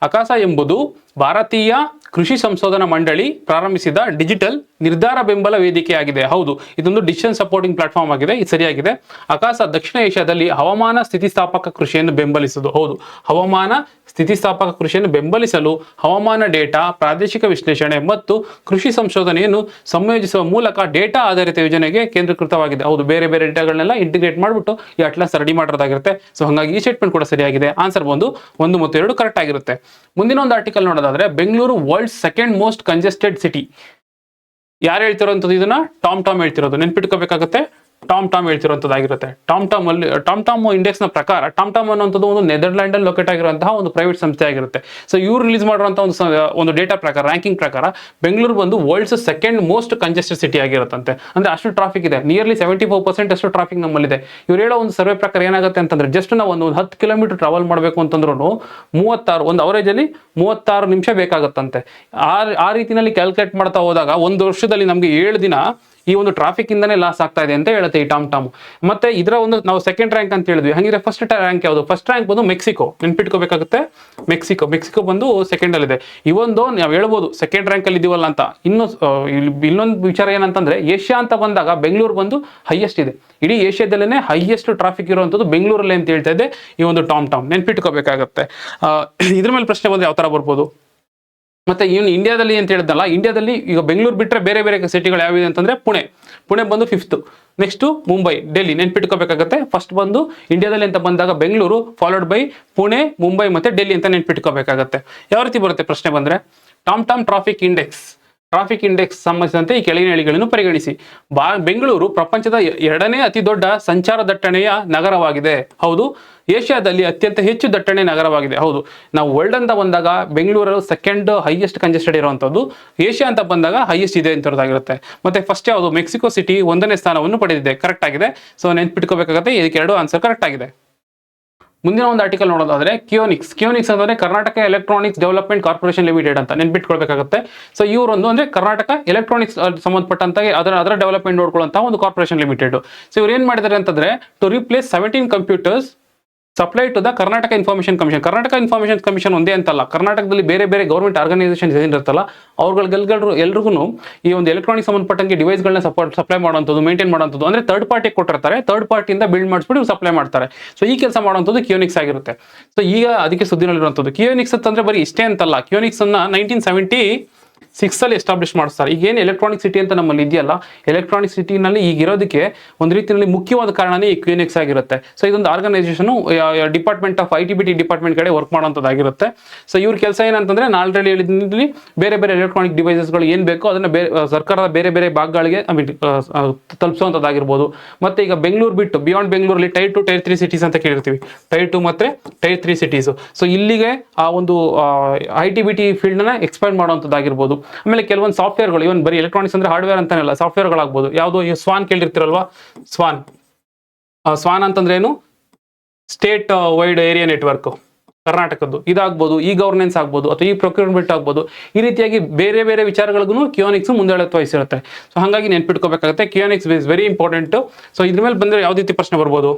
[SPEAKER 1] ಅಕಾಸ ಎಂಬುದು ಭಾರತೀಯ ಕೃಷಿ ಸಂಶೋಧನಾ ಮಂಡಳಿ ಪ್ರಾರಂಭಿಸಿದ ಡಿಜಿಟಲ್ ನಿರ್ಧಾರ ಬೆಂಬಲ ವೇದಿಕೆಯಾಗಿದೆ. ಹೌದು, ಇದೊಂದು ಡಿಸಿಷನ್ ಸಪೋರ್ಟಿಂಗ್ ಪ್ಲಾಟ್ಫಾರ್ಮ್ ಆಗಿದೆ. ಇದು ಸರಿಯಾಗಿದೆ. ಅಕಾಸ ದಕ್ಷಿಣ ಏಷ್ಯಾದಲ್ಲಿ ಹವಾಮಾನ ಸ್ಥಿತಿಸ್ಥಾಪಕ ಕೃಷಿಯನ್ನು ಬೆಂಬಲಿಸುವುದು. ಹೌದು, ಹವಾಮಾನ ಸ್ಥಿತಿಸ್ಥಾಪಕ ಕೃಷಿಯನ್ನು ಬೆಂಬಲಿಸಲು ಹವಾಮಾನ ಡೇಟಾ, ಪ್ರಾದೇಶಿಕ ವಿಶ್ಲೇಷಣೆ ಮತ್ತು ಕೃಷಿ ಸಂಶೋಧನೆಯನ್ನು ಸಂಯೋಜಿಸುವ ಮೂಲಕ ಡೇಟಾ ಆಧಾರಿತ ಯೋಜನೆಗೆ ಕೇಂದ್ರೀಕೃತವಾಗಿದೆ. ಹೌದು, ಬೇರೆ ಬೇರೆ ಡೇಟಾಗಳನ್ನೆಲ್ಲ ಇಂಟಿಗ್ರೇಟ್ ಮಾಡಿಬಿಟ್ಟು ಈ ಅಟ್ಲಾಸ್ ರೆಡಿ ಮಾಡಿರೋದಾಗಿರುತ್ತೆ. ಸೊ ಹಾಗಾಗಿ ಈ ಸ್ಟೇಟ್ಮೆಂಟ್ ಕೂಡ ಸರಿಯಾಗಿದೆ. ಆನ್ಸರ್ ಬಂದು 1 ಮತ್ತು 2 ಕರೆಕ್ಟ್ ಆಗಿರುತ್ತೆ. ಮುಂದಿನ ಒಂದು ಆರ್ಟಿಕಲ್ ನೋಡೋದಾದ್ರೆ Bengaluru world second most congested city. ಯಾರು ಹೇಳ್ತಿರೋಂಥದ್ದು ಇದನ್ನ? ಟಾಮ್ ಹೇಳ್ತಿರೋದು. ನೆನ್ಪಿಟ್ಕೋಬೇಕಾಗುತ್ತೆ, ಟಾಮ್ ಹೇಳ್ತಿರುವಂತದ್ದಾಗಿರುತ್ತೆ. ಟಾಮ್ ಇಂಡೆಕ್ಸ್ ನ ಪ್ರಕಾರ ಟಾಮ್ ಅನ್ನುವಂಥದ್ದು ಒಂದು ನೆದರ್ಲ್ಯಾಂಡ್ ಅಲ್ಲಿ ಲೊಕೇಟ್ ಆಗಿರುವಂತಹ ಒಂದು ಪ್ರೈವೇಟ್ ಸಂಸ್ಥೆ ಆಗಿರುತ್ತೆ. ಸೊ ಇವ್ರು ರಿಲೀಸ್ ಮಾಡುವಂತಹ ಒಂದು ಡೇಟಾ ಪ್ರಕಾರ, ರ್ಯಾಂಕಿಂಗ್ ಪ್ರಕಾರ ಬೆಂಗಳೂರು ಬಂದು world's second most congested city ಆಗಿರುತ್ತಂತೆ. ಅಂದ್ರೆ ಅಷ್ಟು ಟ್ರಾಫಿಕ್ ಇದೆ, ನಿಯರ್ಲಿ 74% ಅಷ್ಟು ಟ್ರಾಫಿಕ್ ನಮ್ಮಲ್ಲಿದೆ. ಇವ್ರು ಹೇಳೋ ಒಂದು ಸರ್ವೆ ಪ್ರಕಾರ ಏನಾಗುತ್ತೆ ಅಂತಂದ್ರೆ ಜಸ್ಟ್ ನಾವು ಒಂದು 10 ಕಿಲೋಮೀಟರ್ ಟ್ರಾವೆಲ್ ಮಾಡಬೇಕು ಅಂತಂದ್ರೂ 36 ಒಂದು ಅವರೇಜ್ ಅಲ್ಲಿ 36 ನಿಮಿಷ ಬೇಕಾಗುತ್ತಂತೆ. ಆ ರೀತಿಯಲ್ಲಿ ಕ್ಯಾಲ್ಕುಲೇಟ್ ಮಾಡ್ತಾ ಹೋದಾಗ ಒಂದು ವರ್ಷದಲ್ಲಿ ನಮ್ಗೆ 7 ದಿನ ಈ ಒಂದು ಟ್ರಾಫಿಕ್ ಇಂದಾನೆ ಲಾಸ್ ಆಗ್ತಾ ಇದೆ ಅಂತ ಹೇಳುತ್ತೆ ಈ ಟಾಮ್ ಟಾಮ್. ಮತ್ತೆ ಇದರ ಒಂದು ನಾವು ಸೆಕೆಂಡ್ ರ್ಯಾಂಕ್ ಅಂತ ಹೇಳಿದ್ವಿ, ಹಾಗಿದ್ರೆ ಫಸ್ಟ್ ರ್ಯಾಂಕ್ ಯಾವುದು? ಫಸ್ಟ್ ರ್ಯಾಂಕ್ ಬಂದು ಮೆಕ್ಸಿಕೋ, ನೆನ್ಪಿಟ್ಕೋಬೇಕಾಗುತ್ತೆ. ಮೆಕ್ಸಿಕೋ ಬಂದು ಸೆಕೆಂಡ್ ಅಲ್ಲಿ ಇದೆ. ಈ ಒಂದು ನಾವು ಹೇಳ್ಬೋದು ಸೆಕೆಂಡ್ ರ್ಯಾಂಕ್ ಅಲ್ಲಿ ಇದೀವಲ್ಲ ಅಂತ. ಇನ್ನೊಂದು ವಿಚಾರ ಏನಂತಂದ್ರೆ, ಏಷ್ಯಾ ಅಂತ ಬಂದಾಗ ಬೆಂಗಳೂರು ಬಂದು ಹೈಯೆಸ್ಟ್ ಇದೆ. ಇಡೀ ಏಷ್ಯಾದಲ್ಲೇ ಹೈಯೆಸ್ಟ್ ಟ್ರಾಫಿಕ್ ಇರುವಂತದ್ದು ಬೆಂಗಳೂರಲ್ಲಿ ಅಂತ ಹೇಳ್ತಾ ಇದೆ ಈ ಒಂದು ಟಾಮ್ ಟಾಮ್, ನೆನ್ಪಿಟ್ಕೋಬೇಕಾಗತ್ತೆ. ಇದ್ರ ಮೇಲೆ ಪ್ರಶ್ನೆ ಬಂದ್ರೆ ಯಾವ ತರ ಬರ್ಬೋದು? ಮತ್ತೆ ಇನ್ನು ಇಂಡಿಯಾದಲ್ಲಿ ಅಂತ ಹೇಳಿದ್ನಲ್ಲ, ಇಂಡಿಯಾದಲ್ಲಿ ಈಗ ಬೆಂಗಳೂರು ಬಿಟ್ಟರೆ ಬೇರೆ ಬೇರೆ ಸಿಟಿಗಳು ಯಾವಿದೆ ಅಂತಂದ್ರೆ ಪುಣೆ ಬಂದು 5th, ನೆಕ್ಸ್ಟ್ ಮುಂಬೈ, ಡೆಲ್ಲಿ, ನೆನ್ಪಿಟ್ಕೋಬೇಕಾಗತ್ತೆ. ಫಸ್ಟ್ ಬಂದು ಇಂಡಿಯಾದಲ್ಲಿ ಅಂತ ಬಂದಾಗ ಬೆಂಗಳೂರು, ಫಾಲೋಡ್ ಬೈ ಪುಣೆ, ಮುಂಬೈ ಮತ್ತೆ ಡೆಲ್ಲಿ ಅಂತ ನೆನ್ಪಿಟ್ಕೋಬೇಕಾಗತ್ತೆ. ಯಾವ ರೀತಿ ಬರುತ್ತೆ ಪ್ರಶ್ನೆ ಬಂದ್ರೆ, ಟಾಮ್ ಟಾಮ್ ಟ್ರಾಫಿಕ್ ಇಂಡೆಕ್ಸ್ ಸಂಬಂಧಿಸಿದಂತೆ ಈ ಕೆಳಗಿನ ಹೇಳಿಕೆಗಳನ್ನು ಪರಿಗಣಿಸಿ. ಬೆಂಗಳೂರು ಪ್ರಪಂಚದ 2ನೇ ಅತಿ ದೊಡ್ಡ ಸಂಚಾರ ದಟ್ಟಣೆಯ ನಗರವಾಗಿದೆ. ಹೌದು. ಏಷ್ಯಾದಲ್ಲಿ ಅತ್ಯಂತ ಹೆಚ್ಚು ದಟ್ಟಣೆ ನಗರವಾಗಿದೆ. ಹೌದು. ನಾವು ವರ್ಲ್ಡ್ ಅಂತ ಬಂದಾಗ ಬೆಂಗಳೂರಲ್ಲಿ ಸೆಕೆಂಡ್ ಹೈಯೆಸ್ಟ್ ಕಂಜೆಸ್ಟೆಡ್ ಇರುವಂತದ್ದು, ಏಷ್ಯಾ ಅಂತ ಬಂದಾಗ ಹೈಯೆಸ್ಟ್ ಇದೆ ಅಂತದಾಗಿರುತ್ತೆ. ಮತ್ತೆ ಫಸ್ಟ್ ಯಾವುದು? ಮೆಕ್ಸಿಕೋ ಸಿಟಿ 1ನೇ ಸ್ಥಾನವನ್ನು ಪಡೆದಿದೆ. ಕರೆಕ್ಟ್ ಆಗಿದೆ. ಸೊ ನೆನ್ಪಿಟ್ಕೋಬೇಕಾಗತ್ತೆ, ಇದಕ್ಕೆ 2 ಆನ್ಸರ್ ಕರೆಕ್ಟ್ ಆಗಿದೆ. ಮುಂದಿನ ಒಂದು ಆರ್ಟಿಕಲ್ ನೋಡೋದಾದ್ರೆ ಕ್ಯೂನಿಕ್ಸ್ ಅಂದ್ರೆ Karnataka electronics development corporation limited ಅಂತ ನೆನ್ಪಿಟ್ಕೊಳ್ಬೇಕಾಗುತ್ತೆ. ಸೊ ಇವರೊಂದು ಅಂದ್ರೆ ಕರ್ನಾಟಕ ಎಲೆಕ್ಟ್ರಾನಿಕ್ಸ್ ಸಂಬಂಧಪಟ್ಟಂತೆ ಅದರ ಡೆವಲಪ್ಮೆಂಟ್ ನೋಡ್ಕೊಳ್ಳುವಂತ ಒಂದು ಕಾರ್ಪೊರೇಷನ್ ಲಿಮಿಟೆಡ್. ಸೊ ಇವ್ರು ಏನ್ ಮಾಡಿದ್ದಾರೆ ಅಂತಂದ್ರೆ, to replace 17 computers supply to the Karnataka information commission ಒಂದೇ ಅಂತಲ್ಲ, ಕರ್ನಾಟಕದಲ್ಲಿ ಬೇರೆ ಬೇರೆ ಗೌರ್ಮೆಂಟ್ ಆರ್ಗನೈಸೇಷನ್ ಏನಿರುತ್ತಲ್ಲ ಎಲ್ರಿಗೂ ಈ ಒಂದು ಎಲೆಕ್ಟ್ರಾನಿಕ್ ಸಂಬಂಧಪಟ್ಟಂಗೆ ಡಿವೈಸ್ಗಳನ್ನ ಸಪ್ಲೈ ಮಾಡುವಂಥದ್ದು, ಮೇಂಟೈನ್ ಮಾಡುವಂಥದ್ದು, ಅಂದ್ರೆ ಥರ್ಡ್ ಪಾರ್ಟಿ ಕೊಟ್ಟಿರ್ತಾರೆ, ಥರ್ಡ್ ಪಾರ್ಟಿಯಿಂದ ಬಿಲ್ಡ್ ಮಾಡಿಸ್ಬಿಟ್ಟು ಸಪ್ಲೈ ಮಾಡ್ತಾರೆ. ಸೊ ಈ ಕೆಲಸ ಮಾಡುವಂಥದ್ದು ಕ್ಯೂನಿಕ್ಸ್ ಆಗಿರುತ್ತೆ. ಸೊ ಈಗ ಅದಕ್ಕೆ ಸುದ್ದಿನಲ್ಲಿರುವಂಥದ್ದು ಕ್ಯೂನಿಕ್ಸ್ ಅಂತಂದ್ರೆ ಬರೀ ಇಷ್ಟೇ ಅಂತಲ್ಲ, ಕ್ಯೂನಿಕ್ಸ್ ಅನ್ನ 1976 ಅಲ್ಲಿ ಎಸ್ಟಾಬ್ಲಿಷ್ ಮಾಡಿಸ್ತಾರೆ. ಈಗ ಏನು ಎಲೆಕ್ಟ್ರಾನಿಕ್ ಸಿಟಿ ಅಂತ ನಮ್ಮಲ್ಲಿ ಇದೆಯಲ್ಲ, ಎಲೆಕ್ಟ್ರಾನಿಕ್ ಸಿಟಿನಲ್ಲಿ ಈಗ ಇರೋದಕ್ಕೆ ಒಂದು ರೀತಿಯಲ್ಲಿ ಮುಖ್ಯವಾದ ಕಾರಣನೇ ಈ ಕ್ಯೂನಿಕ್ಸ್ ಆಗಿರುತ್ತೆ. ಸೊ ಇದೊಂದು organisation department of ITBT department ಕಡೆ ವರ್ಕ್ ಮಾಡುವಂಥದ್ದಾಗಿರುತ್ತೆ. ಸೊ ಇವ್ರ ಕೆಲಸ ಏನಂತಂದ್ರೆ, ನಾನು ಆಲ್ರೆಡಿ ಹೇಳಿದ್ರಲ್ಲಿ ಬೇರೆ ಬೇರೆ ಎಲೆಕ್ಟ್ರಾನಿಕ್ ಡಿವೈಸಸ್ಗಳು ಏನು ಬೇಕೋ ಅದನ್ನ ಸರ್ಕಾರದ ಬೇರೆ ಬೇರೆ ಭಾಗಗಳಿಗೆ ತಲುಪಿಸುವಂಥದ್ದಾಗಿರ್ಬೋದು. ಮತ್ತೆ ಈಗ ಬೆಂಗಳೂರು ಬಿಟ್ಟು ಬಿಯಾಂಡ್ ಬೆಂಗಳೂರಲ್ಲಿ ಟೈರ್ 2 ಟೈರ್ 3 ಸಿಟೀಸ್ ಅಂತ ಕೇಳಿರ್ತೀವಿ, ಟೈರ್ 2 ಮತ್ತೆ ಟೈರ್ 3 ಸಿಟೀಸ್. ಸೊ ಇಲ್ಲಿಗೆ ಆ ಒಂದು ITBT ಫೀಲ್ಡ್ ನ ಎಕ್ಸ್ಪ್ಯಾಂಡ್ ಮಾಡುವಂಥದ್ದಾಗಿರ್ಬೋದು. ಆಮೇಲೆ ಕೆಲವೊಂದು ಸಾಫ್ಟ್ವೇರ್ಗಳು, ಇವನ್ ಬರೀ ಎಲೆಕ್ಟ್ರಾನಿಕ್ಸ್ ಅಂದ್ರೆ ಹಾರ್ಡ್ವೇರ್ ಅಂತಾನೆಲ್ಲ, ಸಾಫ್ಟ್ವೇರ್ಗಳಾಗ್ಬೋದು. ಯಾವುದು? ಈ ಸ್ವಾನ್ ಕೇಳಿರ್ತಿರಲ್ವಾ, ಸ್ವಾನ್ ಅಂತಂದ್ರೆ ಏನು? ಸ್ಟೇಟ್ ವೈಡ್ ಏರಿಯಾ ನೆಟ್ವರ್ಕ್ ಕರ್ನಾಟಕದ್ದು ಇದಾಗ್ಬೋದು, ಈ ಗವರ್ನೆನ್ಸ್ ಆಗ್ಬೋದು, ಅಥವಾ ಈ ಪ್ರೊಕ್ಯೂರ್ಮೆಂಟ್ ಆಗ್ಬೋದು. ಈ ರೀತಿಯಾಗಿ ಬೇರೆ ಬೇರೆ ವಿಚಾರಗಳಿಗೂ ಕ್ಯೂನಿಕ್ಸ್ ಮುಂದಾಳತ್ವ ವಹಿಸಿರುತ್ತೆ. ಸೊ ಹಾಗಾಗಿ ನೆನ್ಪಿಟ್ಕೋಬೇಕಾಗುತ್ತೆ, ಕ್ಯೂನಿಕ್ಸ್ ಇಸ್ ವೆರಿ ಇಂಪಾರ್ಟೆಂಟ್. ಸೊ ಇದ್ರ ಮೇಲೆ ಬಂದ್ರೆ ಯಾವ ರೀತಿ ಪ್ರಶ್ನೆ ಬರ್ಬೋದು?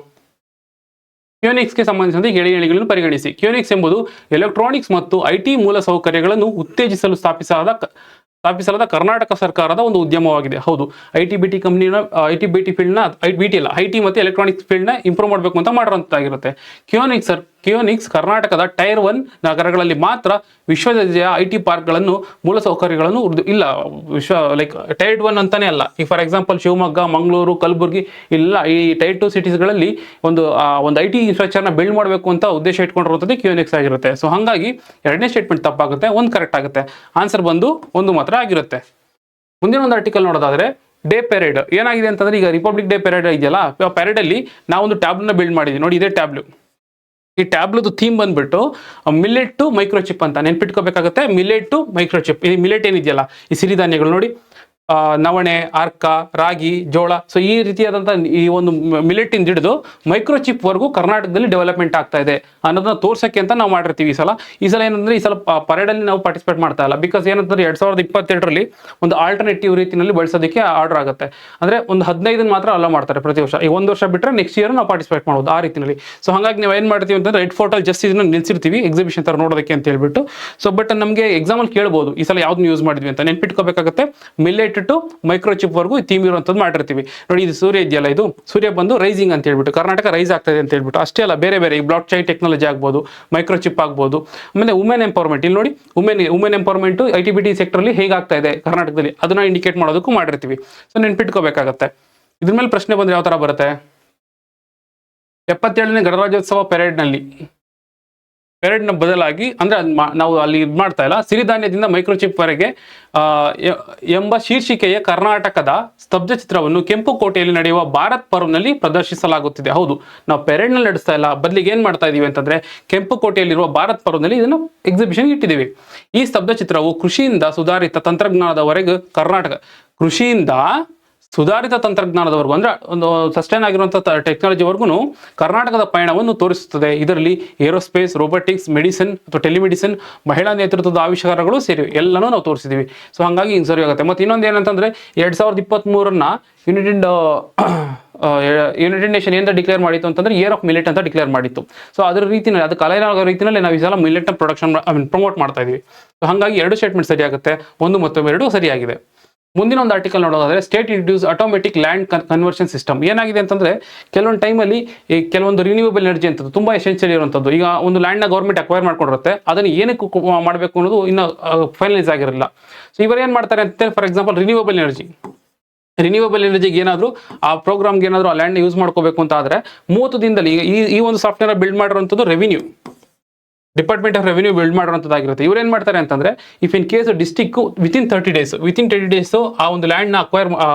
[SPEAKER 1] ಕ್ಯೂನಿಕ್ಸ್ಗೆ ಸಂಬಂಧಿಸಿದಂತೆ ಹೇಳಿಕೆಗಳನ್ನು ಪರಿಗಣಿಸಿ. ಕ್ಯೂನಿಕ್ಸ್ ಎಂಬುದು ಎಲೆಕ್ಟ್ರಾನಿಕ್ಸ್ ಮತ್ತು IT ಮೂಲಸೌಕರ್ಯಗಳನ್ನು ಉತ್ತೇಜಿಸಲು ಸ್ಥಾಪಿಸಲಾದ ಕರ್ನಾಟಕ ಸರ್ಕಾರದ ಒಂದು ಉದ್ಯಮವಾಗಿದೆ. ಹೌದು. ITBT ಕಂಪ್ನಿನ ITBT ಫೀಲ್ಡ್ನ IT ಮತ್ತು ಎಲೆಕ್ಟ್ರಾನಿಕ್ಸ್ ಫೀಲ್ಡ್ನ ಇಂಪ್ರೂವ್ ಮಾಡಬೇಕು ಅಂತ ಮಾಡಿರುವಂತಾಗಿರುತ್ತೆ. ಕ್ಯೂನಿಕ್ಸ್ ಕರ್ನಾಟಕದ ಟೈರ್ 1 ನಗರಗಳಲ್ಲಿ ಮಾತ್ರ ವಿಶ್ವದರ್ಜೆಯ IT ಪಾರ್ಕ್ಗಳನ್ನು ಮೂಲಸೌಕರ್ಯಗಳನ್ನು ಟೈರ್ 1 ಅಂತಾನೆ ಅಲ್ಲ. ಈ ಫಾರ್ ಎಕ್ಸಾಂಪಲ್ ಶಿವಮೊಗ್ಗ, ಮಂಗಳೂರು, ಕಲಬುರಗಿ ಇಲ್ಲ, ಈ ಟೈರ್ 2 ಸಿಟೀಸ್ಗಳಲ್ಲಿ ಒಂದು IT ಇನ್ಫ್ರಾಸ್ಟ್ರಕ್ಚರ್ನ ಬಿಲ್ಡ್ ಮಾಡಬೇಕು ಅಂತ ಉದ್ದೇಶ ಇಟ್ಕೊಂಡಿರುವಂಥದ್ದು ಕ್ಯೂನಿಕ್ಸ್ ಆಗಿರುತ್ತೆ. ಸೊ ಹಾಗಾಗಿ 2ನೇ ಸ್ಟೇಟ್ಮೆಂಟ್ ತಪ್ಪಾಗುತ್ತೆ, 1 ಕರೆಕ್ಟ್ ಆಗುತ್ತೆ. ಆನ್ಸರ್ ಬಂದು 1 ಮಾತ್ರ ಆಗಿರುತ್ತೆ. ಮುಂದಿನ ಒಂದು ಆರ್ಟಿಕಲ್ ನೋಡೋದಾದ್ರೆ, ಡೇ ಪೆರೇಡ್ ಏನಾಗಿದೆ ಅಂತಂದ್ರೆ, ಈಗ ರಿಪಬ್ಲಿಕ್ ಡೇ ಪೆರೇಡ್ ಇದೆಯಲ್ಲ, ಪೆರೇಡ್ ಅಲ್ಲಿ ನಾವೊಂದು ಟ್ಯಾಬ್ಲನ್ನ ಬಿಲ್ಡ್ ಮಾಡಿದ್ವಿ ನೋಡಿ, ಇದೇ ಟ್ಯಾಬ್ಲು. ಈ ಟ್ಯಾಬ್ಲದು ಥೀಮ್ ಬಂದ್ಬಿಟ್ಟು ಮಿಲೆಟ್ ಟು ಮೈಕ್ರೋಚಿಪ್ ಅಂತ ನೆನ್ಪಿಟ್ಕೋಬೇಕಾಗುತ್ತೆ. Millet to microchip. ಈ ಮಿಲೆಟ್ ಏನಿದೆಯಲ್ಲ, ಈ ಸಿರಿಧಾನ್ಯಗಳು ನೋಡಿ, ನವಣೆ, ಅರ್ಕ, ರಾಗಿ, ಜೋಳ. ಸೊ ಈ ರೀತಿಯಾದಂಥ ಈ ಒಂದು ಮಿಲೆಟ್ ಇಂದ ಹಿಡಿದು ಮೈಕ್ರೋಚಿಪ್ ವರೆಗೂ ಕರ್ನಾಟಕದಲ್ಲಿ ಡೆವಲಪ್ಮೆಂಟ್ ಆಗ್ತಾ ಇದೆ ಅನ್ನೋದನ್ನ ತೋರ್ಸಕ್ಕೆ ಅಂತ ನಾವು ಮಾಡಿರ್ತೀವಿ. ಈ ಸಲ ಏನಂದ್ರೆ, ಈ ಸಲ ಪರೇಡಲ್ಲಿ ನಾವು ಪಾರ್ಟಿಸಿಪೇಟ್ ಮಾಡ್ತಾ ಇಲ್ಲ. ಬಿಕಾಸ್ ಏನಂತಂದ್ರೆ 2022ರಲ್ಲಿ ಒಂದು ಆಲ್ಟರ್ನೇಟಿವ್ ರೀತಿಯಲ್ಲಿ ಬಳಸೋದಕ್ಕೆ ಆರ್ಡರ್ ಆಗುತ್ತೆ. ಅಂದ್ರೆ ಒಂದು 15 ಮಾತ್ರ ಅಲೋ ಮಾಡ್ತಾರೆ ಪ್ರತಿ ವರ್ಷ. ಈ 1 ವರ್ಷ ಬಿಟ್ಟರೆ ನೆಕ್ಸ್ಟ್ ಇಯರ್ ನಾವು ಪಾರ್ಟಿಸಿಪೇಟ್ ಮಾಡ್ಬೋದು ಆ ರೀತಿಯಲ್ಲಿ. ಸೊ ಹಾಗಾಗಿ ನಾವು ಏನು ಮಾಡ್ತೀವಿ ಅಂತಂದ್ರೆ, ರೆಡ್ ಫೋರ್ಟಲ್ಲಿ ಜಸ್ಟ್ ಇದನ್ನ ನಿಲ್ಸಿರ್ತೀವಿ ಎಕ್ಸಿಬಿಷನ್ ತರ ನೋಡೋದಕ್ಕೆ ಅಂತ ಹೇಳ್ಬಿಟ್ಟು. ಸೊ ಬಟ್ ನಮಗೆ ಎಕ್ಸಾಮಲ್ಲಿ ಕೇಳ್ಬೋದು ಈ ಸಲ ಯಾವ್ದನ್ನ ಯೂಸ್ ಮಾಡಿದ್ವಿ ಅಂತ. ನೆನ್ಪಿಟ್ಕೋಬೇಕಾಗುತ್ತೆ, ಮಿಲೆಟ್ ಟು ಮೈಕ್ರೋಚಿಪ್ ವರೆಗೂ ಥೀಮ್ ಇರುವಂಥದ್ದು ಮಾಡಿರ್ತೀವಿ ನೋಡಿ. ಇದು ಸೂರ್ಯ ಇದೆಯಲ್ಲ, ಇದು ಸೂರ್ಯ ಬಂದು ರೈಸಿಂಗ್ ಅಂತ ಹೇಳ್ಬಿಟ್ಟು, ಕರ್ನಾಟಕ ರೈಸ್ ಆಗ್ತಾ ಇದೆ ಅಂತ ಹೇಳ್ಬಿಟ್ಟು. ಅಷ್ಟೇ ಅಲ್ಲ, ಬೇರೆ ಬೇರೆ ಈ ಬ್ಲಾಕ್ ಚೈನ್ ಟೆಕ್ನಾಲಜಿ ಆಗ್ಬೋದು, ಮೈಕ್ರೋಚಿಪ್ ಆಗ್ಬೋದು. ಆಮೇಲೆ ವುಮೆನ್ ಎಂಪವರ್ಮೆಂಟ್, ಇಲ್ಲಿ ನೋಡಿ ವುಮೆನ್ ಎಂಪವರ್ಮೆಂಟ್ ITBT ಸೆಕ್ಟರ್ಲಿ ಹೇಗಾಗ್ತಾ ಇದೆ ಕರ್ನಾಟಕದಲ್ಲಿ, ಅದನ್ನ ಇಂಡಿಕೇಟ್ ಮಾಡೋದಕ್ಕೂ ಮಾಡಿರ್ತೀವಿ. ಸೊ ನೆನ್ಪಿಟ್ಕೋಬೇಕಾಗತ್ತೆ. ಇದ್ರ ಮೇಲೆ ಪ್ರಶ್ನೆ ಬಂದ್ರೆ ಯಾವ ತರ ಬರುತ್ತೆ? 77ನೇ ಗಣರಾಜ್ಯೋತ್ಸವ ಪೆರೇಡ್ನ ಬದಲಾಗಿ, ಅಂದ್ರೆ ನಾವು ಅಲ್ಲಿ ಇದು ಮಾಡ್ತಾ ಇಲ್ಲ, ಸಿರಿಧಾನ್ಯದಿಂದ ಮೈಕ್ರೋಚಿಪ್ ವರೆಗೆ ಎಂಬ ಶೀರ್ಷಿಕೆಯ ಕರ್ನಾಟಕದ ಸ್ತಬ್ಧ ಚಿತ್ರವನ್ನು ಕೆಂಪುಕೋಟೆಯಲ್ಲಿ ನಡೆಯುವ ಭಾರತ್ ಪರ್ವ್ನಲ್ಲಿ ಪ್ರದರ್ಶಿಸಲಾಗುತ್ತಿದೆ. ಹೌದು, ನಾವು ಪೆರೇಡ್ನಲ್ಲಿ ನಡೆಸ್ತಾ ಇಲ್ಲ, ಬದಲಿಗೆ ಏನ್ ಮಾಡ್ತಾ ಇದೀವಿ ಅಂತಂದ್ರೆ, ಕೆಂಪುಕೋಟೆಯಲ್ಲಿರುವ ಭಾರತ್ ಪರ್ವ್ನಲ್ಲಿ ಇದನ್ನು ಎಕ್ಸಿಬಿಷನ್ ಇಟ್ಟಿದ್ದೀವಿ. ಈ ಸ್ತಬ್ಧ ಚಿತ್ರವು ಕೃಷಿಯಿಂದ ಸುಧಾರಿತ ತಂತ್ರಜ್ಞಾನದವರೆಗೆ ಕೃಷಿಯಿಂದ ಸುಧಾರಿತ ತಂತ್ರಜ್ಞಾನದವರೆಗೂ ಅಂದ್ರೆ ಒಂದು ಸಸ್ಟೈನ್ ಆಗಿರುವಂತಹ ಟೆಕ್ನಾಲಜಿವರೆಗೂ ಕರ್ನಾಟಕದ ಪಯಣವನ್ನು ತೋರಿಸುತ್ತದೆ. ಇದರಲ್ಲಿ ಏರೋಸ್ಪೇಸ್, ರೋಬೋಟಿಕ್ಸ್, ಮೆಡಿಸಿನ್ ಅಥವಾ ಟೆಲಿಮೆಡಿಸಿನ್, ಮಹಿಳಾ ನೇತೃತ್ವದ ಆವಿಷ್ಕಾರಗಳು ಸೇರಿವೆ, ಎಲ್ಲನೂ ನಾವು ತೋರಿಸಿದೀವಿ. ಸೊ ಹಾಗಾಗಿ ಸರಿ ಆಗುತ್ತೆ. ಮತ್ತೆ ಇನ್ನೊಂದು ಏನಂತಂದ್ರೆ 2023 ಯುನೈಟೆಡ್ ನೇಷನ್ ಏನ್ ಡಿಕ್ಲೇರ್ ಮಾಡಿತ್ತು ಅಂತಂದ್ರೆ ಇಯರ್ ಆಫ್ ಮಿಲೆಟ್ ಅಂತ ಡಿಕ್ಲೇರ್ ಮಾಡಿತ್ತು. ಸೊ ಅದ್ರ ರೀತಿಯಲ್ಲಿ ಅದು ಕಲೆಯ ರೀತಿಯಲ್ಲಿ ನಾವು ಈ ಸಲ ಮಿಲೆಟ್ ಪ್ರೊಡಕ್ಷನ್ ಪ್ರಮೋಟ್ ಮಾಡ್ತಾ ಇದೀವಿ. ಸೊ ಹಾಗಾಗಿ 2 ಸ್ಟೇಟ್ಮೆಂಟ್ ಸರಿಯಾಗುತ್ತೆ, 1 ಮತ್ತು 2 ಸರಿಯಾಗಿದೆ. ಮುಂದಿನ ಒಂದು ಆರ್ಟಿಕಲ್ ನೋಡೋದಾದ್ರೆ state introduce automatic land conversion system. ಏನಾಗಿದೆ ಅಂತಂದ್ರೆ ಕೆಲವೊಂದು ಟೈಮಲ್ಲಿ ಈ ಕೆಲವೊಂದು ರಿನ್ಯೂವಬಲ್ ಎನರ್ಜಿ ಅಂತದ್ದು ತುಂಬಾ ಎಸೆನ್ಷಿಯಲ್ ಇರುವಂಥದ್ದು. ಈಗ ಒಂದು ಲ್ಯಾಂಡ್ನ ಗೌರ್ಮೆಂಟ್ ಅಕ್ವೈರ್ ಮಾಡ್ಕೊಂಡಿರುತ್ತೆ, ಅದನ್ನು ಏನಕ್ಕೆ ಮಾಡಬೇಕು ಅನ್ನೋದು ಇನ್ನು ಫೈನಲೈಸ್ ಆಗಿರಲಿಲ್ಲ. ಸೊ ಇವರು ಏನು ಮಾಡ್ತಾರೆ ಅಂತ, ಫಾರ್ ಎಕ್ಸಾಂಪಲ್ ರಿನ್ಯೂವಬಲ್ ಎನರ್ಜಿಗೆ ಏನಾದರೂ ಆ ಪ್ರೋಗ್ರಾಮ್ಗೆ ಏನಾದರೂ ಆ ಲ್ಯಾಂಡ್ ಯೂಸ್ ಮಾಡ್ಕೋಬೇಕು ಅಂತ ಆದರೆ 30 ದಿನದಲ್ಲಿ ಈಗ ಈ ಒಂದು ಸಾಫ್ಟ್ವೇರ್ ಬಿಲ್ಡ್ ಮಾಡಿರುವಂಥದ್ದು ಡಿಪಾರ್ಟ್ಮೆಂಟ್ ಆಫ್ ರೆವಿನ್ಯೂ ಬಿಲ್ಡ್ ಮಾಡಿರುವಂಥದ್ದಾಗಿರುತ್ತೆ. ಇವ್ರು ಏನು ಮಾಡ್ತಾರೆ ಅಂತಂದ್ರೆ if in case district within 30 days ಆ ಒಂದು ಲ್ಯಾಂಡ್ನ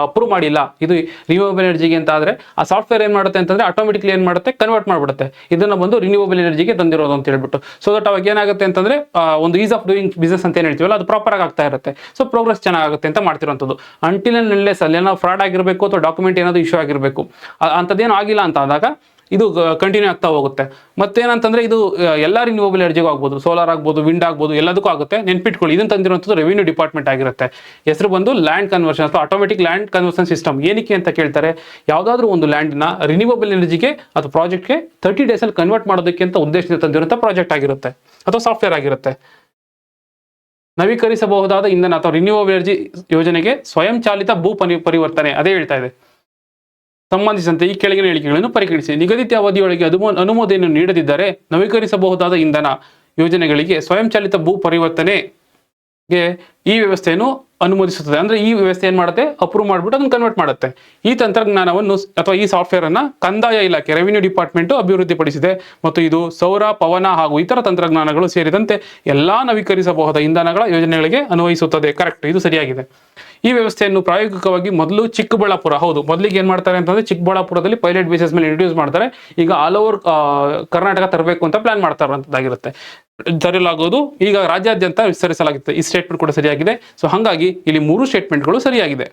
[SPEAKER 1] ಅಪ್ರೂವ್ ಮಾಡಿಲ್ಲ ಇದು ರಿನ್ಯೂವಬಲ್ ಎನರ್ಜಿಗೆ ಅಂತ ಆದರೆ ಆ ಸಾಫ್ಟ್ವೇರ್ ಏನು ಮಾಡುತ್ತೆ ಅಂತಂದ್ರೆ ಆಟೋಮೆಟಿಕ್ಲಿ ಏನು ಮಾಡುತ್ತೆ, ಕನ್ವರ್ಟ್ ಮಾಡಿಬಿಡುತ್ತೆ ಇದನ್ನ ಬಂದು ರಿನ್ಯೂವಬಲ್ ಎನರ್ಜಿಗೆ ತಂದಿರೋದು ಅಂತ ಹೇಳ್ಬಿಟ್ಟು. ಸೊ ದಟ್ ಅವಾಗ ಏನಾಗುತ್ತೆ ಅಂತಂದ್ರೆ ಒಂದು ಈಸ್ ಆಫ್ ಡೂಯಿಂಗ್ ಬಿಸ್ನೆಸ್ ಅಂತ ಏನು ಹೇಳ್ತೀವಲ್ಲ ಅದು ಪ್ರಾಪರ್ ಆಗಿ ಆಗ್ತಾ ಇರುತ್ತೆ. ಸೊ ಪ್ರೋಗ್ರೆಸ್ ಚೆನ್ನಾಗುತ್ತೆ ಅಂತ ಮಾಡ್ತಿರೋಂಥದ್ದು. ಅಂಟಿಲ್ ಅಂಡ್ ಅನ್ಲೆಸ್ ಅಲ್ಲಿ ಏನೋ ಫ್ರಾಡ್ ಆಗಿರಬೇಕು ಅಥವಾ ಡಾಕ್ಯುಮೆಂಟ್ ಏನಾದರೂ ಇಶ್ಯೂ ಆಗಿರಬೇಕು, ಅಂಥದ್ದೇನು ಆಗಿಲ್ಲ ಅಂತ ಆದಾಗ ಇದು ಕಂಟಿನ್ಯೂ ಆಗ್ತಾ ಹೋಗುತ್ತೆ. ಮತ್ತೇನಂತಂದ್ರೆ ಇದು ಎಲ್ಲ ರಿನ್ಯೂವಬಲ್ ಎನರ್ಜಿಗೂ ಆಗ್ಬೋದು, ಸೋಲಾರ್ ಆಗ್ಬೋದು, ವಿಂಡ್ ಆಗ್ಬೋದು, ಎಲ್ಲದಕ್ಕೂ ಆಗುತ್ತೆ. ನೆನ್ಪಿಟ್ಕೊಳ್ಳಿ, ಇದನ್ನು ತಂದಿರುವಂಥದ್ದು ರೆವಿನ್ಯೂ ಡಿಪಾರ್ಟ್ಮೆಂಟ್ ಆಗಿರುತ್ತೆ. ಹೆಸರು ಬಂದು ಲ್ಯಾಂಡ್ ಕನ್ವರ್ಷನ್ ಅಥವಾ ಆಟೋಮೆಟಿಕ್ ಲ್ಯಾಂಡ್ ಕನ್ವರ್ಷನ್ ಸಿಸ್ಟಮ್. ಏನಕ್ಕೆ ಅಂತ ಕೇಳ್ತಾರೆ, ಯಾವುದಾದ್ರೂ ಒಂದು ಲ್ಯಾಂಡ್ನ ರಿನ್ಯೂವಬಲ್ ಎನರ್ಜಿಗೆ ಅಥವಾ ಪ್ರಾಜೆಕ್ಟ್ಗೆ 30 ಡೇಸಲ್ಲಿ ಕನ್ವರ್ಟ್ ಮಾಡೋದಕ್ಕೆ ಅಂತ ಉದ್ದೇಶದಿಂದ ತಂದಿರುವಂಥ ಪ್ರಾಜೆಕ್ಟ್ ಆಗಿರುತ್ತೆ ಅಥವಾ ಸಾಫ್ಟ್ವೇರ್ ಆಗಿರುತ್ತೆ. ನವೀಕರಿಸಬಹುದಾದ ಇಂಧನ ಅಥವಾ ರಿನ್ಯೂವಬಲ್ ಎನರ್ಜಿ ಯೋಜನೆಗೆ ಸ್ವಯಂ ಚಾಲಿತ ಭೂ ಪರಿವರ್ತನೆ ಅದೇ ಹೇಳ್ತಾ ಇದೆ. ಸಂಬಂಧಿಸಿದಂತೆ ಈ ಕೆಳಗಿನ ಹೇಳಿಕೆಗಳನ್ನು ಪರಿಗಣಿಸಿ. ನಿಗದಿತ ಅವಧಿಯೊಳಗೆ ಅನುಮೋದನೆಯನ್ನು ನೀಡದಿದ್ದರೆ ನವೀಕರಿಸಬಹುದಾದ ಇಂಧನ ಯೋಜನೆಗಳಿಗೆ ಸ್ವಯಂಚಾಲಿತ ಭೂ ಪರಿವರ್ತನೆಗೆ ಈ ವ್ಯವಸ್ಥೆಯನ್ನು ಅನುಮೋದಿಸುತ್ತದೆ. ಅಂದ್ರೆ ಈ ವ್ಯವಸ್ಥೆ ಏನ್ ಮಾಡುತ್ತೆ, ಅಪ್ರೂವ್ ಮಾಡಿಬಿಟ್ಟು ಅದನ್ನು ಕನ್ವರ್ಟ್ ಮಾಡುತ್ತೆ. ಈ ತಂತ್ರಜ್ಞಾನವನ್ನು ಅಥವಾ ಈ ಸಾಫ್ಟ್ವೇರ್ ಅನ್ನ ಕಂದಾಯ ಇಲಾಖೆ ರೆವಿನ್ಯೂ ಡಿಪಾರ್ಟ್ಮೆಂಟ್ ಅಭಿವೃದ್ಧಿಪಡಿಸಿದೆ ಮತ್ತು ಇದು ಸೌರ, ಪವನ ಹಾಗೂ ಇತರ ತಂತ್ರಜ್ಞಾನಗಳು ಸೇರಿದಂತೆ ಎಲ್ಲಾ ನವೀಕರಿಸಬಹುದಾದ ಇಂಧನಗಳ ಯೋಜನೆಗಳಿಗೆ ಅನ್ವಯಿಸುತ್ತದೆ. ಕರೆಕ್ಟ್, ಇದು ಸರಿಯಾಗಿದೆ. ಈ ವ್ಯವಸ್ಥೆಯನ್ನು ಪ್ರಾಯೋಗಿಕವಾಗಿ ಮೊದಲು ಚಿಕ್ಕಬಳ್ಳಾಪುರ, ಹೌದು ಮೊದಲಿಗೆ ಏನ್ ಮಾಡ್ತಾರೆ ಅಂತಂದ್ರೆ ಚಿಕ್ಕಬಳ್ಳಾಪುರದಲ್ಲಿ ಪೈಲಟ್ ಬೇಸಿಸ್ ಮೇಲೆ ಇಂಟ್ರೊಡ್ಯೂಸ್ ಮಾಡ್ತಾರೆ. ಈಗ ಆಲ್ ಓವರ್ ಕರ್ನಾಟಕ ತರಬೇಕು ಅಂತ ಪ್ಲಾನ್ ಮಾಡ್ತಾ ಇರುವಂತದ್ದಾಗಿರುತ್ತೆ. ತರಲಾಗೋದು ಈಗ ರಾಜ್ಯಾದ್ಯಂತ ವಿಸ್ತರಿಸಲಾಗುತ್ತೆ. ಈ ಸ್ಟೇಟ್ಮೆಂಟ್ ಕೂಡ ಸರಿಯಾಗಿದೆ. ಸೊ ಹಾಗಾಗಿ ಇಲ್ಲಿ 3 ಸ್ಟೇಟ್ಮೆಂಟ್ಗಳು ಸರಿಯಾಗಿದೆ.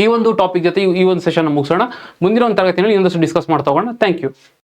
[SPEAKER 1] ಈ ಒಂದು ಟಾಪಿಕ್ ಜೊತೆ ಈ ಒಂದು ಸೆಷನ್ ಮುಗಿಸೋಣ. ಮುಂದಿನ ಒಂದು ತರಗತಿಯಲ್ಲಿ ಇನ್ನೊಂದಷ್ಟು ಡಿಸ್ಕಸ್ ಮಾಡ್ತಾ ಹೋಗೋಣ. Thank you.